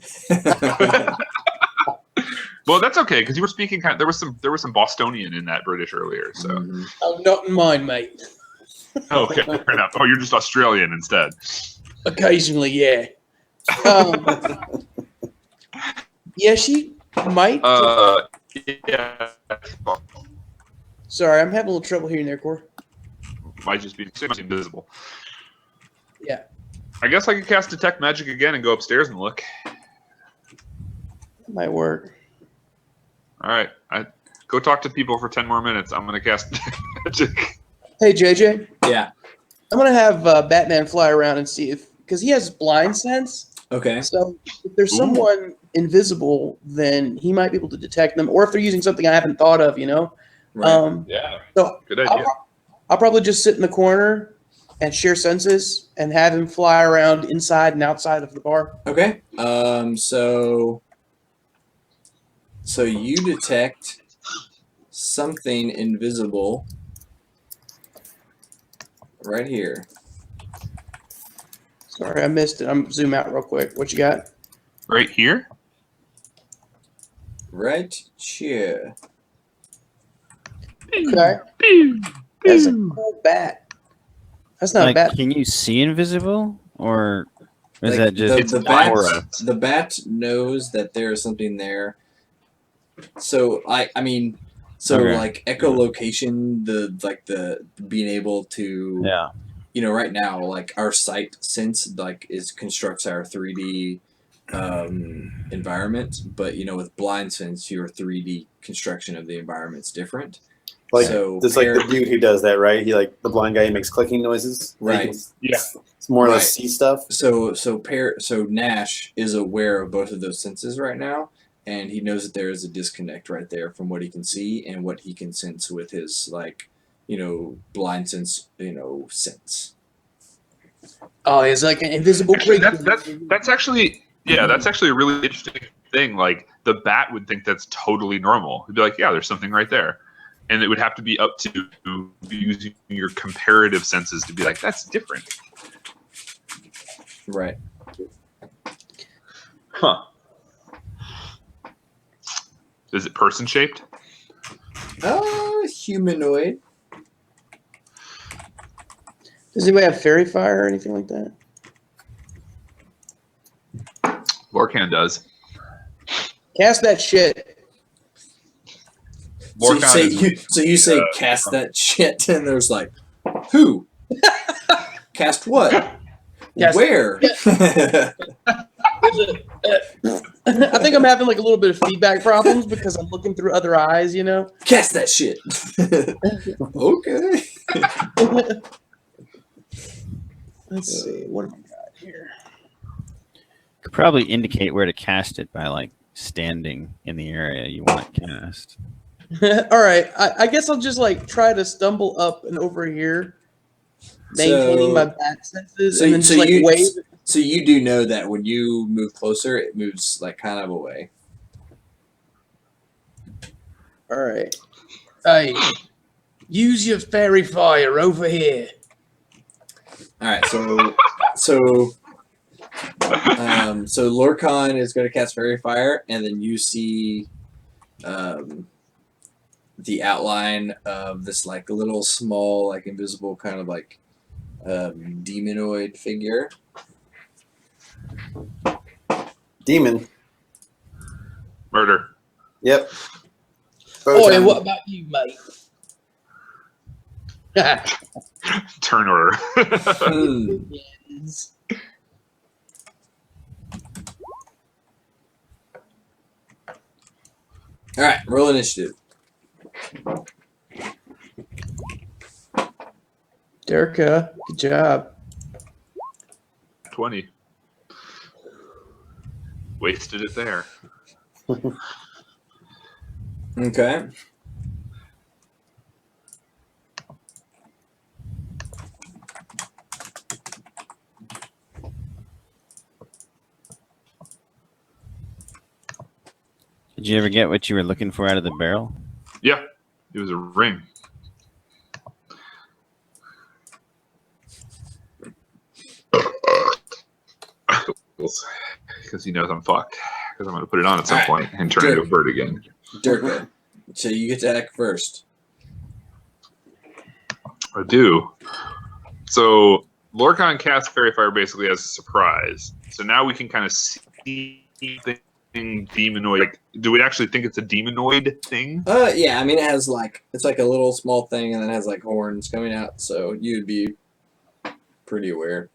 Well, that's okay because you were speaking there was some Bostonian in that British earlier. So Mhm. Oh, not in mine, mate. okay, fair enough. Oh, you're just Australian instead. Occasionally, yeah. Yeah, she might. Yeah, Sorry, I'm having a little trouble hearing there, Core. might just be invisible. Yeah, I guess I could cast Detect Magic again and go upstairs and look. that might work. All right, go talk to people for 10 more minutes. I'm gonna cast Magic. Hey, JJ, Yeah. I'm gonna have Batman fly around and see because he has blind sense. Okay. So if there's Ooh. someone invisible, then he might be able to detect them, or if they're using something I haven't thought of, Right. Yeah, So good idea. I'll probably just sit in the corner and share senses and have him fly around inside and outside of the bar. Okay. So you detect something invisible right here. Sorry, I missed it. I'm zoom out real quick. What you got? Right here. Right here. Okay. That's a cool bat. That's not a Like, bat. can you see invisible, or is Like, that just the bat? aura? The bat knows that there is something there. So Okay. like echolocation, the being able to Yeah. right now, like our sight sense constructs our 3D environment, but with blind sense, your 3D construction of the environment's different. Like So there's like the dude who does that, right? He like the blind guy who makes clicking noises. Right. Yeah. It's more or Right. less see stuff. So Nash is aware of both of those senses right now, and he knows that there is a disconnect right there from what he can see and what he can sense with his blind sense, sense. Oh, it's like an invisible Actually, creature. that's actually a really interesting thing. Like the bat would think that's totally normal. He'd be like, yeah, there's something right there. And it would have to be up to using your comparative senses to be like, that's different. Right. Huh. Is it person shaped? Humanoid. Does anybody have fairy fire or anything like that? Lorcan does. Cast that shit. So you say cast that shit, and there's like, who? Cast what? Cast- Where? I think I'm having like a little bit of feedback problems because I'm looking through other eyes, you know? Cast that shit. Okay. Let's see. What have we got here? Could probably indicate where to cast it by like standing in the area you want it cast. All right. I guess I'll just like try to stumble up and over here, maintaining my back senses, and then just like wave. So you do know that when you move closer, it moves like kind of away. All right. Hey, use your fairy fire over here. All right. So Lorcan is going to cast Fairy Fire, and then you see the outline of this like little small, like invisible kind of like demonoid figure. Demon. Murder. Yep. Oh, and what about you, mate? Turn order. Yes. All right, roll initiative. Derka, good job. 20. Wasted it there. Okay. Did you ever get what you were looking for out of the barrel? Yeah, it was a ring. Because he knows I'm fucked. Because I'm going to put it on at some point and turn it into a bird again. Durka. So you get to act first. I do. So Lorcan casts Fairy Fire basically as a surprise. So now we can kind of see the thing demonoid. Like, do we actually think it's a demonoid thing? Yeah, I mean it has like it's like a little small thing and then it has like horns coming out, so you'd be pretty aware.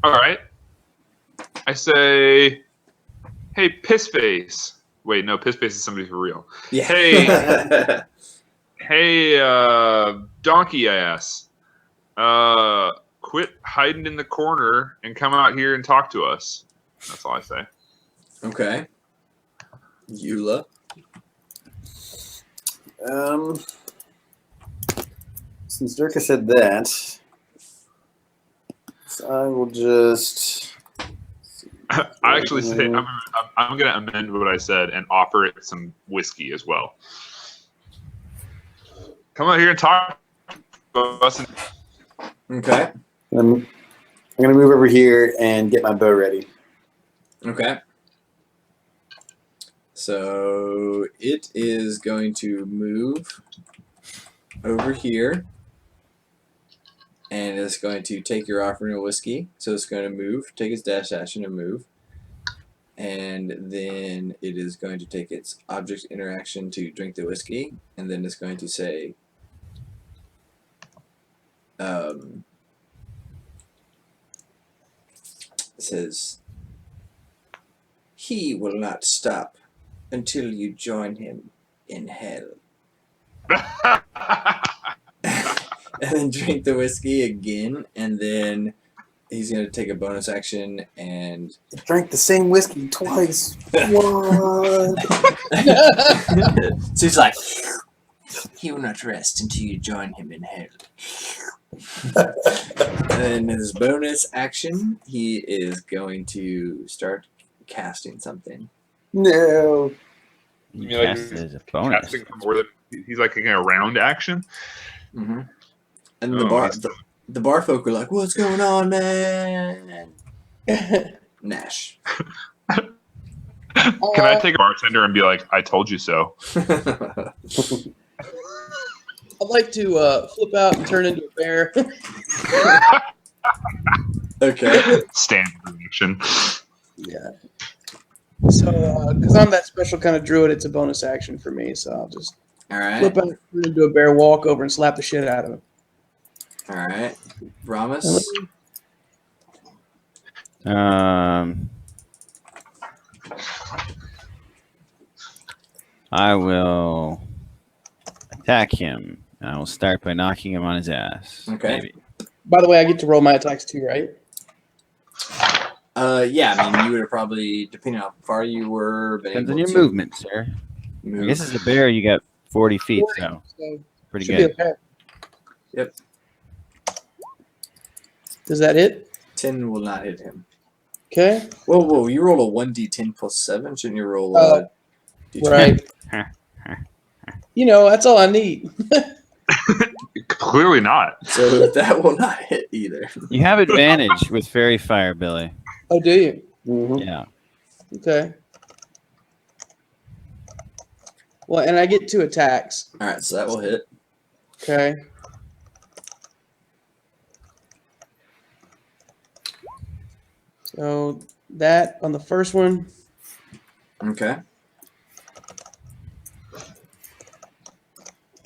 All right. I say, hey, Pissface. Wait, no, Pissface is somebody for real. Yeah. Hey, hey, donkey ass. Quit hiding in the corner and come out here and talk to us. That's all I say. Okay. Eula. Since Durka said that, so I will just. I actually say I'm going to amend what I said and offer it some whiskey as well. Come out here and talk to us. Okay. I'm going to move over here and get my bow ready. Okay. So it is going to move over here. And it's going to take your offering of whiskey. So it's going to move, take its dash action and move. And then it is going to take its object interaction to drink the whiskey. And then it's going to say, it says, he will not stop until you join him in hell. And then drink the whiskey again, and then he's going to take a bonus action and... Drank the same whiskey twice. What? So he's like, he will not rest until you join him in hell. And his bonus action, he is going to start casting something. No. You mean like cast it as a bonus. Casting from more than he's like a round action. Mm-hmm. And the bar folk are like, what's going on, man? Nash. Can I take a bartender and be like, I told you so? I'd like to flip out and turn into a bear. Okay. Standard action. Yeah. So, because I'm that special kind of druid, it's a bonus action for me. So I'll just flip out, turn into a bear, walk over, and slap the shit out of him. All right. Ramus. I will attack him. And I will start by knocking him on his ass. Okay. Maybe. By the way, I get to roll my attacks too, right? Yeah, I mean, you would have probably, depending on how far you were, been Depends able on your to movement, sir. move. I guess as a bear, you got 40 feet, 40, so so pretty should good. be okay. Yep. Does that hit? 10 will not hit him. Okay. Whoa, you roll a 1d10 plus 7? Shouldn't you roll a d20? Right. You know, that's all I need. Clearly not. So that will not hit either. You have advantage with Fairy Fire, Billy. Oh, do you? Mhm. Yeah. Okay. Well, and I get 2 attacks. Alright, so that will hit. Okay. So that on the first one. Okay.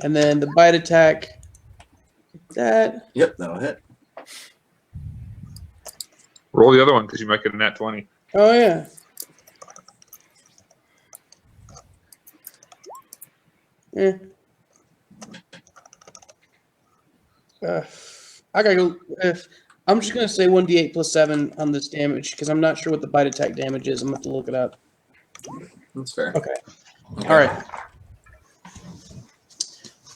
And then the bite attack. That. Yep, that'll hit. Roll the other one because you might get a nat 20. Oh, yeah. Eh. I gotta go. I'm just gonna say 1d8 plus 7 on this damage because I'm not sure what the bite attack damage is. I'm gonna have to look it up. That's fair. Okay. All right.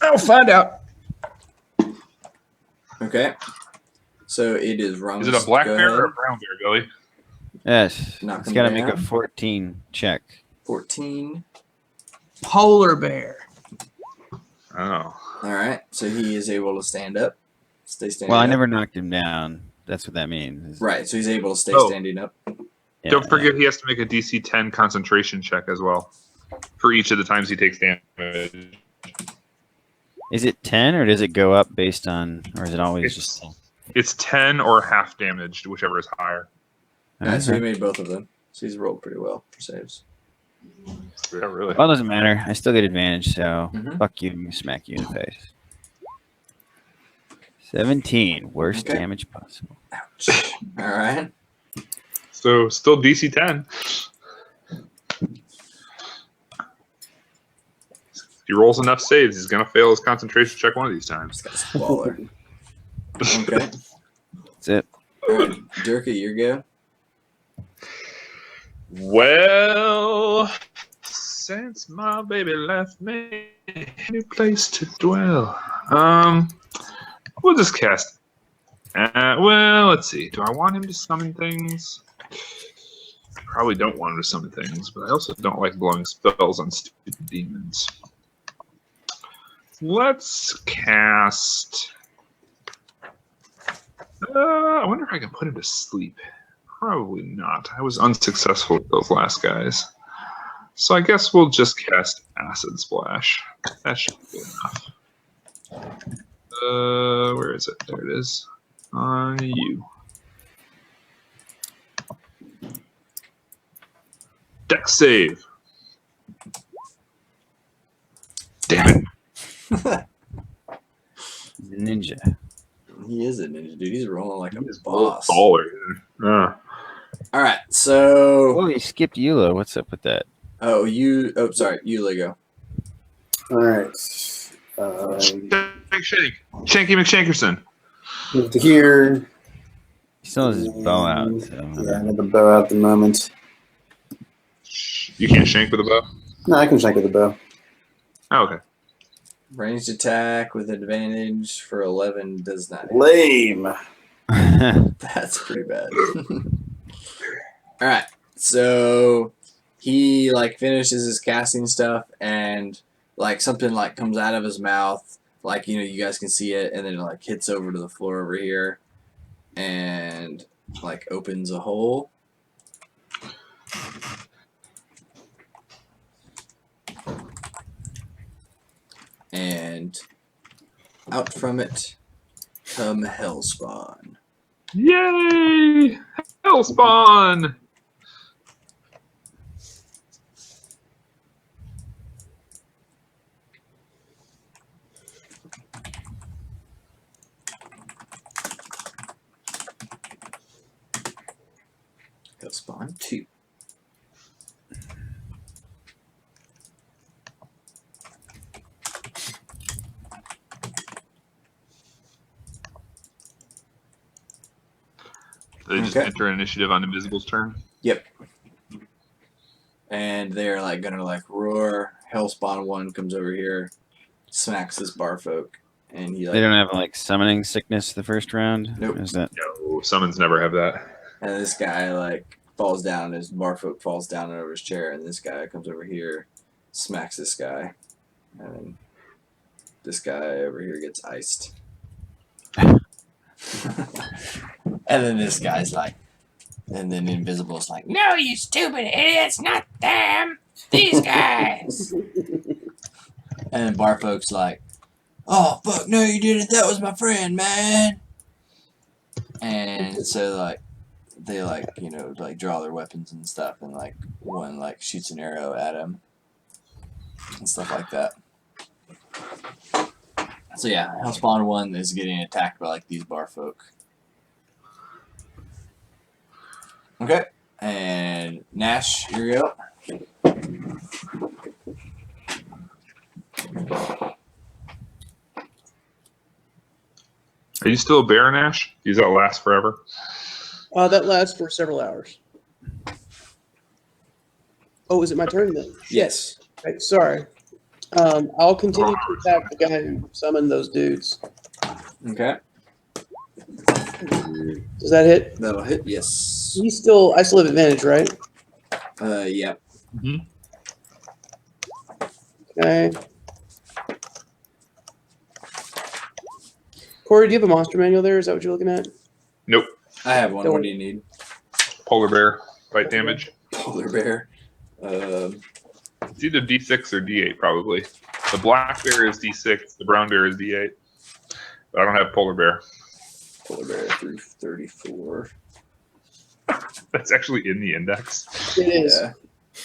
I'll find out. Okay. So it is Ramos. Is it a black Go bear or a ahead. brown bear, Billy? Yes. Knock It's him got to make a down. 14 check. 14. Polar bear. Oh. Alright, so he is able to stand up. Stay standing Well, I up. never knocked him down. That's what that means. Right, so he's able to stay Oh. standing up. Yeah. Don't forget he has to make a DC 10 concentration check as well for each of the times he takes damage. Is it 10 or does it go up based on, or is it always It's- just 10? It's 10 or half damaged, whichever is higher. Alright, so he Okay. made both of them. So he's rolled pretty well for saves. Yeah, really. Well, it doesn't matter. I still get advantage, so Mhm. fuck you, and smack you in the face. 17, worst Okay. damage possible. Ouch. Alright. So still DC 10. If he rolls enough saves, he's going to fail his concentration check one of these times. This guy's a baller. Okay. That's it. Alright, Durka, your go. Well, since my baby left me, new place to dwell. We'll just cast. Well, let's see. Do I want him to summon things? Probably don't want him to summon things, but I also don't like blowing spells on stupid demons. Let's cast. I wonder if I can put him to sleep. Probably not. I was unsuccessful with those last guys. So I guess we'll just cast Acid Splash. That should be good enough. Where is it? There it is. On you. Dex save. Damn it. Ninja. He is a ninja, dude. He's rolling like a He's boss. baller. Alright, so. Oh, you skipped Eula. What's up with that? Oh, sorry. You, Lego. All right. Shake. Shanky McShankerson. Move to here. He still has his bow out. So. Yeah, I have a bow out at the moment. You can't shank with a bow? No, I can shank with a bow. Oh, okay. Ranged attack with advantage for 11 does not hit. Lame. That's pretty bad. Alright, so he like finishes his casting stuff and like something like comes out of his mouth, like you guys can see it, and then it like hits over to the floor over here and like opens a hole. And out from it come Hellspawn. Yay! Hellspawn! They'll spawn 2. They just enter initiative on Invisible's turn. Yep. And they're like gonna like roar. Hellspawn 1 comes over here, smacks this barfolk, and he like. They don't have like summoning sickness the first round. Nope. Is that? No, summons never have that. And this guy like falls down. His barfolk falls down over his chair, and this guy comes over here, smacks this guy, and then this guy over here gets iced. And then this guy's like, and then Invisible's like, no, you stupid idiots, not them, these guys. And then Barfolk's like, oh, fuck, no, you didn't, that was my friend, man. And so, like, they, like, you know, like, draw their weapons and stuff, and, like, one, like, shoots an arrow at him and stuff like that. So, yeah, Hellspawn 1 is getting attacked by, like, these Barfolk. Okay, and Nash, here you go. Are you still a bear, Nash? Does that last forever? That lasts for several hours. Oh, is it my turn then? Yes. Okay, sorry. I'll continue to attack the guy who summoned those dudes. Okay. Does that hit? That'll hit, yes. I still have advantage, right? Yeah. Mm-hmm. Okay. Corey, do you have a monster manual there? Is that what you're looking at? Nope. I have one. What do you need? Polar bear, bite damage. Polar bear. It's either D6 or D8, probably. The black bear is D6, the brown bear is D8. But I don't have polar bear. Polar bear 334. That's actually in the index. It is. Yeah.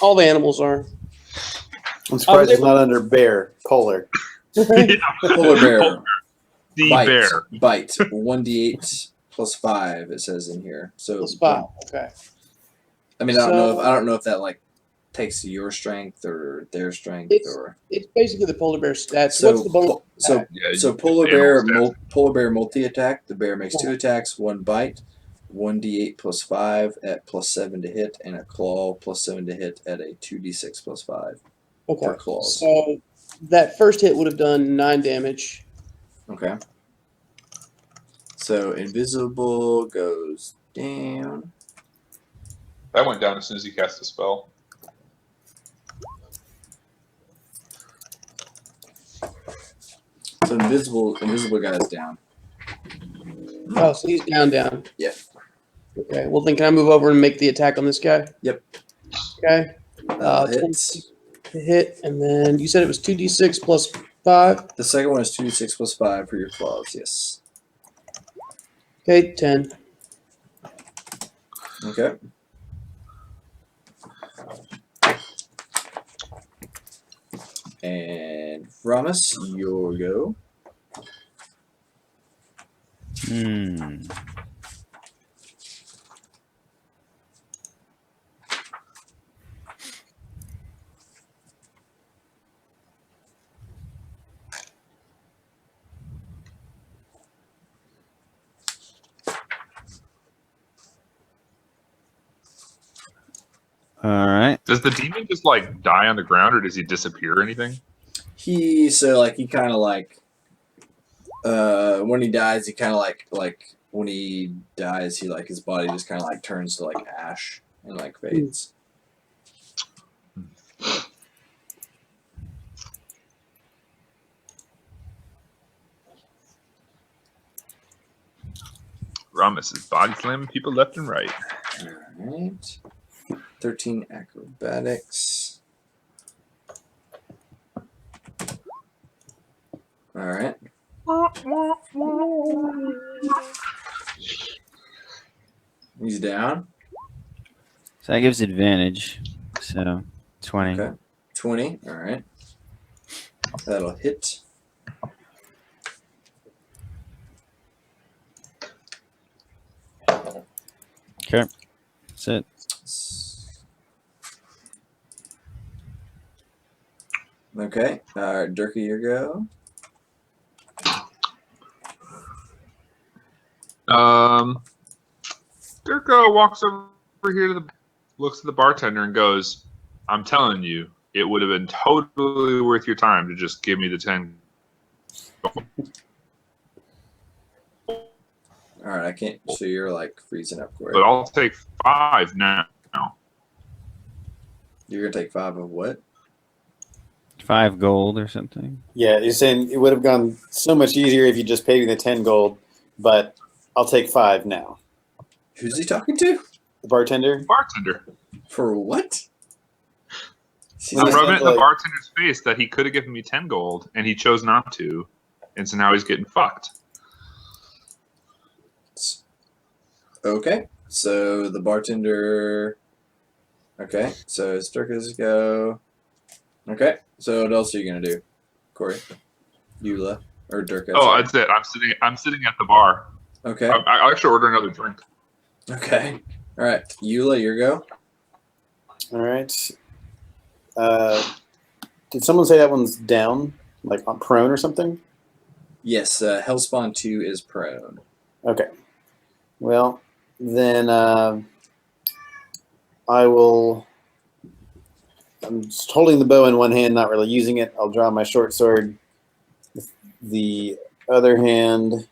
All the animals are. I'm surprised it's not under bear. Polar. Polar bear. D Bite. bear. Bite. 1d8 plus 5. It says in here. So Plus 5. Okay. I mean, I don't know if that like takes your strength or their strength or. It's basically the polar bear stats. So What's the bonus? Yeah, polar animal bear polar bear multi attack. The bear makes 2 attacks, 1 bite, 1d8 plus 5 at plus 7 to hit, and a claw plus 7 to hit at a 2d6 plus 5 Okay. for claws. So that first hit would have done 9 damage. Okay. So invisible goes down. That went down as soon as he cast a spell. So invisible guy's down. Oh, so he's down. Yeah. Okay. Well, then can I move over and make the attack on this guy? Yep. Okay. Hits. To hit, and then you said it was 2d6 plus 5. The second one is 2d6 plus 5 for your claws. Yes. Okay, 10. Okay. And Ramus, your go. All right. Does the demon just like die on the ground, or does he disappear or anything? He kind of like when he dies, he kind of like when he dies, he like his body just kind of like turns to like ash and like fades. Ramus is body slamming people left and right. All right. 13 acrobatics. All right. He's down. So that gives advantage. So 20. Okay. 20. All right. That'll hit. Okay. That's it. Okay. Durka, your go. Dirko walks over here to looks at the bartender and goes, "I'm telling you, it would have been totally worth your time to just give me the 10." All right, I can't. So you're like freezing up, Corey. But I'll take 5 now. You're gonna take 5 of what? 5 gold or something. Yeah, you're saying it would have gone so much easier if you just paid me the 10 gold, but I'll take 5 now. Who's he talking to? The bartender? Bartender. For what? I'm rubbing it in the bartender's face that he could have given me 10 gold, and he chose not to, and so now he's getting fucked. Okay, so the bartender. Okay, so Sturkas go. Okay, so what else are you gonna do, Corey? Eula or Durka? Oh, that's it. I'm sitting at the bar. Okay. I'll actually order another drink. Okay. All right, Eula, your go. All right. Did someone say that one's down, like on prone or something? Yes, Hellspawn 2 is prone. Okay. Well, then I will. I'm just holding the bow in one hand, not really using it. I'll draw my short sword. With the other hand,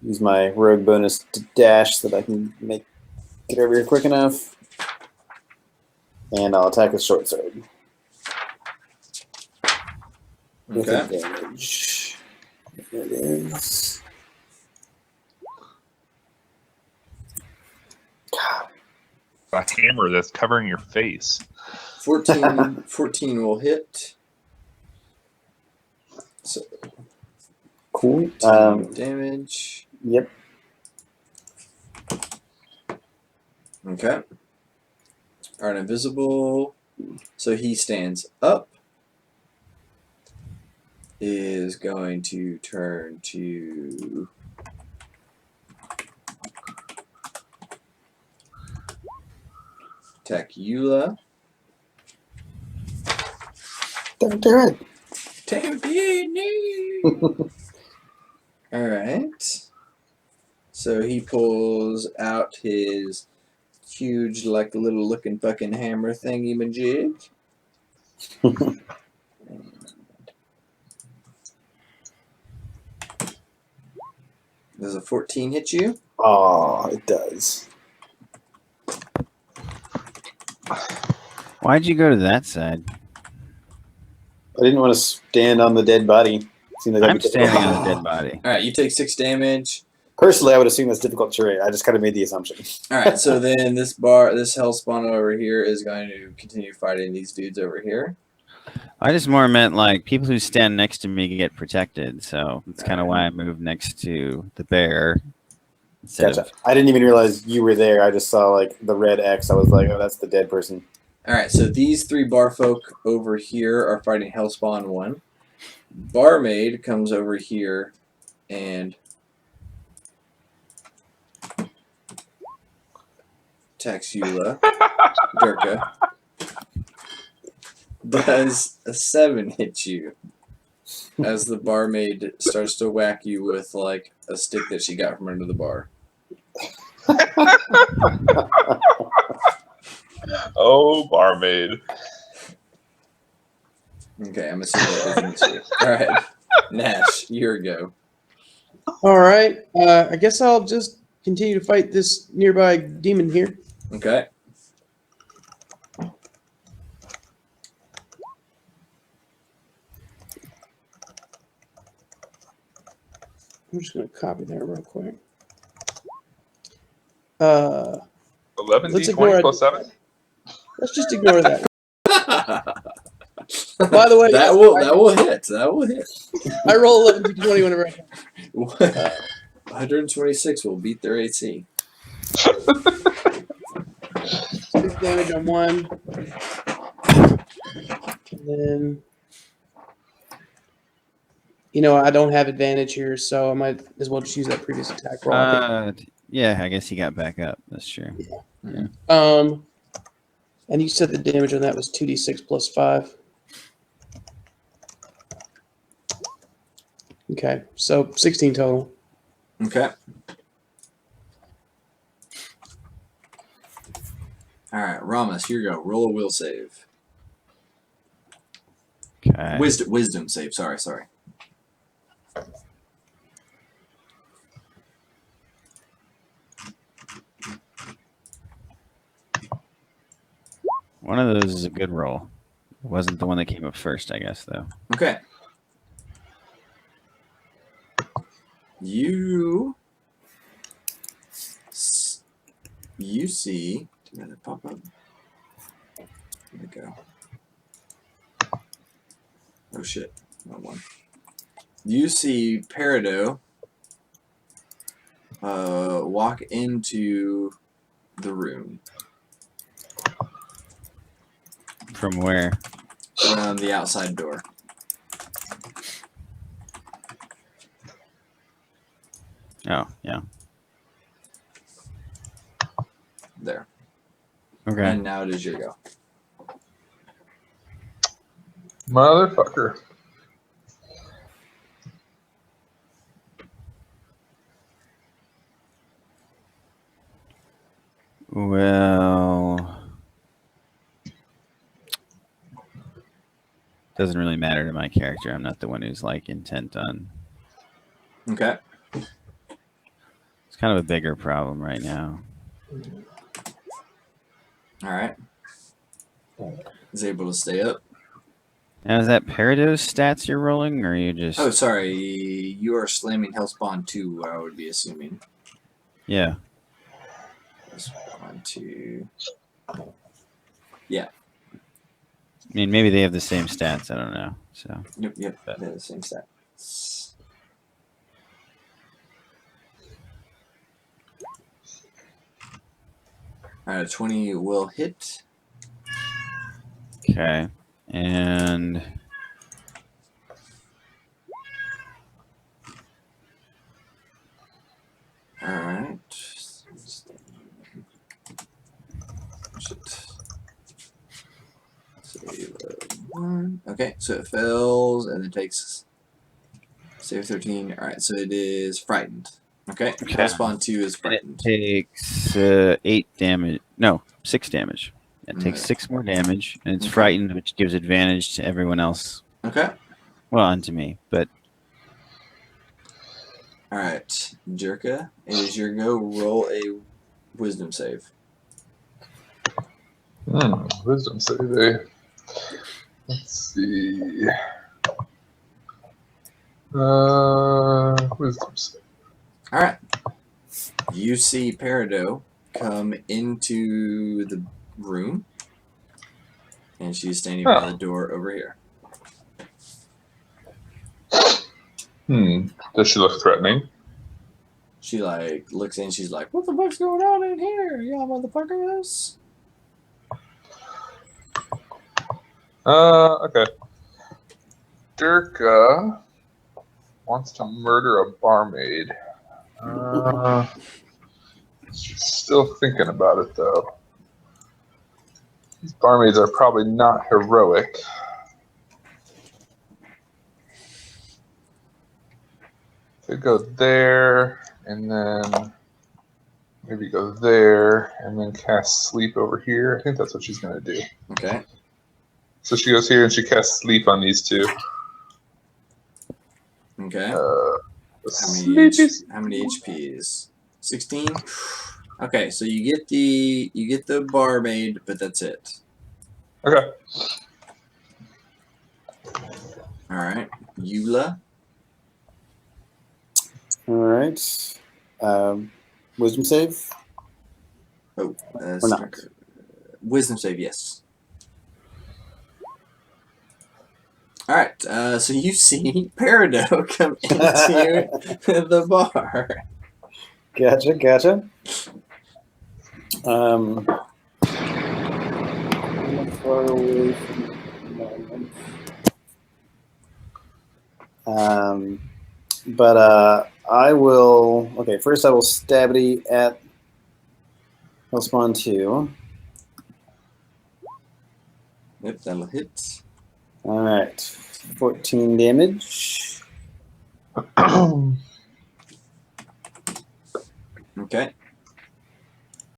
use my rogue bonus to dash so that I can get over here quick enough. And I'll attack with short sword. With Okay. advantage. There it is. A hammer that's covering your face. 14 will hit. So Cool. 14 damage. Yep. Okay. Alright, invisible. So he stands up. Is going to turn to attack Eula. Don't do it. Alright. So he pulls out his huge, like, little looking fucking hammer thingy majig. Does a 14 hit you? Oh, it does. Why'd you go to that side? I didn't want to stand on the dead body. Seemed like that'd I'm be difficult. standing on a dead body. Alright, you take 6 damage. Personally, I would assume that's difficult terrain. I just kind of made the assumption. Alright, so then this hellspawn over here is going to continue fighting these dudes over here. I just more meant like people who stand next to me get protected, so that's kind of why I moved next to the bear. Gotcha. I didn't even realize you were there. I just saw like the red X. I was like, oh, that's the dead person. Alright, so these 3 bar folk over here are fighting Hellspawn 1. Barmaid comes over here and attacks Eula. Durka. Does a 7 hit you as the barmaid starts to whack you with like a stick that she got from under the bar? Oh, barmaid. Okay, I'm assuming that doesn't hit you. Alright, Nash, your go. All right. I guess I'll just continue to fight this nearby demon here. Okay. I'm just going to copy that real quick. 11 Let's D20 ignore plus 7? Let's just ignore that. By the way, that will hit. That will hit. I roll 11 to 20 whenever I can. 126 will beat their AC. 6 damage on 1. And then, I don't have advantage here, so I might as well just use that previous attack roll. Yeah, I guess he got back up. That's true. And you said the damage on that was 2d6 plus 5. Okay, so 16 total. Okay. All right, Ramos, here you go. Roll a will save. Okay. Wisdom save. Sorry. One of those is a good roll. It wasn't the one that came up first, I guess, though. Okay. You see. Did that pop up? There we go. Oh shit! Not one. You see Peridot walk into the room From where? from the outside door. Oh, yeah. There. Okay. And now it is your go. Motherfucker. Well, doesn't really matter to my character. I'm not the one who's like intent on. Okay. It's kind of a bigger problem right now. All right. Is able to stay up. Now, is that Paradose stats you're rolling, or are you just? Oh, sorry. You are slamming Hellspawn 2, I would be assuming. Yeah. Hellspawn 2. I mean, maybe they have the same stats. I don't know. So. Yep. They're the same stats. All right, 20 will hit. Okay. And. All right. Save 1. Okay, so it fails and it takes save 13. All right, so it is frightened. Okay, Hellspawn 2 is frightened. It takes 8 damage. No, 6 damage. It takes Okay. 6 more damage, and it's Okay. frightened, which gives advantage to everyone else. Okay. Well, and to me, but All right, Jerka, it is your go. Roll a wisdom save. Wisdom save. Let's see. Wisdom save. All right. You see Peridot come into the room, and she's standing by the door over here. Does she look threatening? She like looks in. She's like, "What the fuck's going on in here, y'all motherfuckers?" Okay. Dirk wants to murder a barmaid. She's still thinking about it, though. These barmaids are probably not heroic. Could go there, and then maybe go there, and then cast sleep over here. I think that's what she's going to do. Okay. So she goes here and she casts sleep on these two. Okay. How How many HPs? 16. Okay, so you get the barmaid, but that's it. Okay. All right, Eula. All right. Wisdom save. Oh, Or not. Wisdom save, yes. All right, so you see Peridot come into the bar. Gotcha. How far away from but I will. Okay, first I will stabity at Hellspawn 2. Yep, that'll hit. All right, 14 damage. Okay.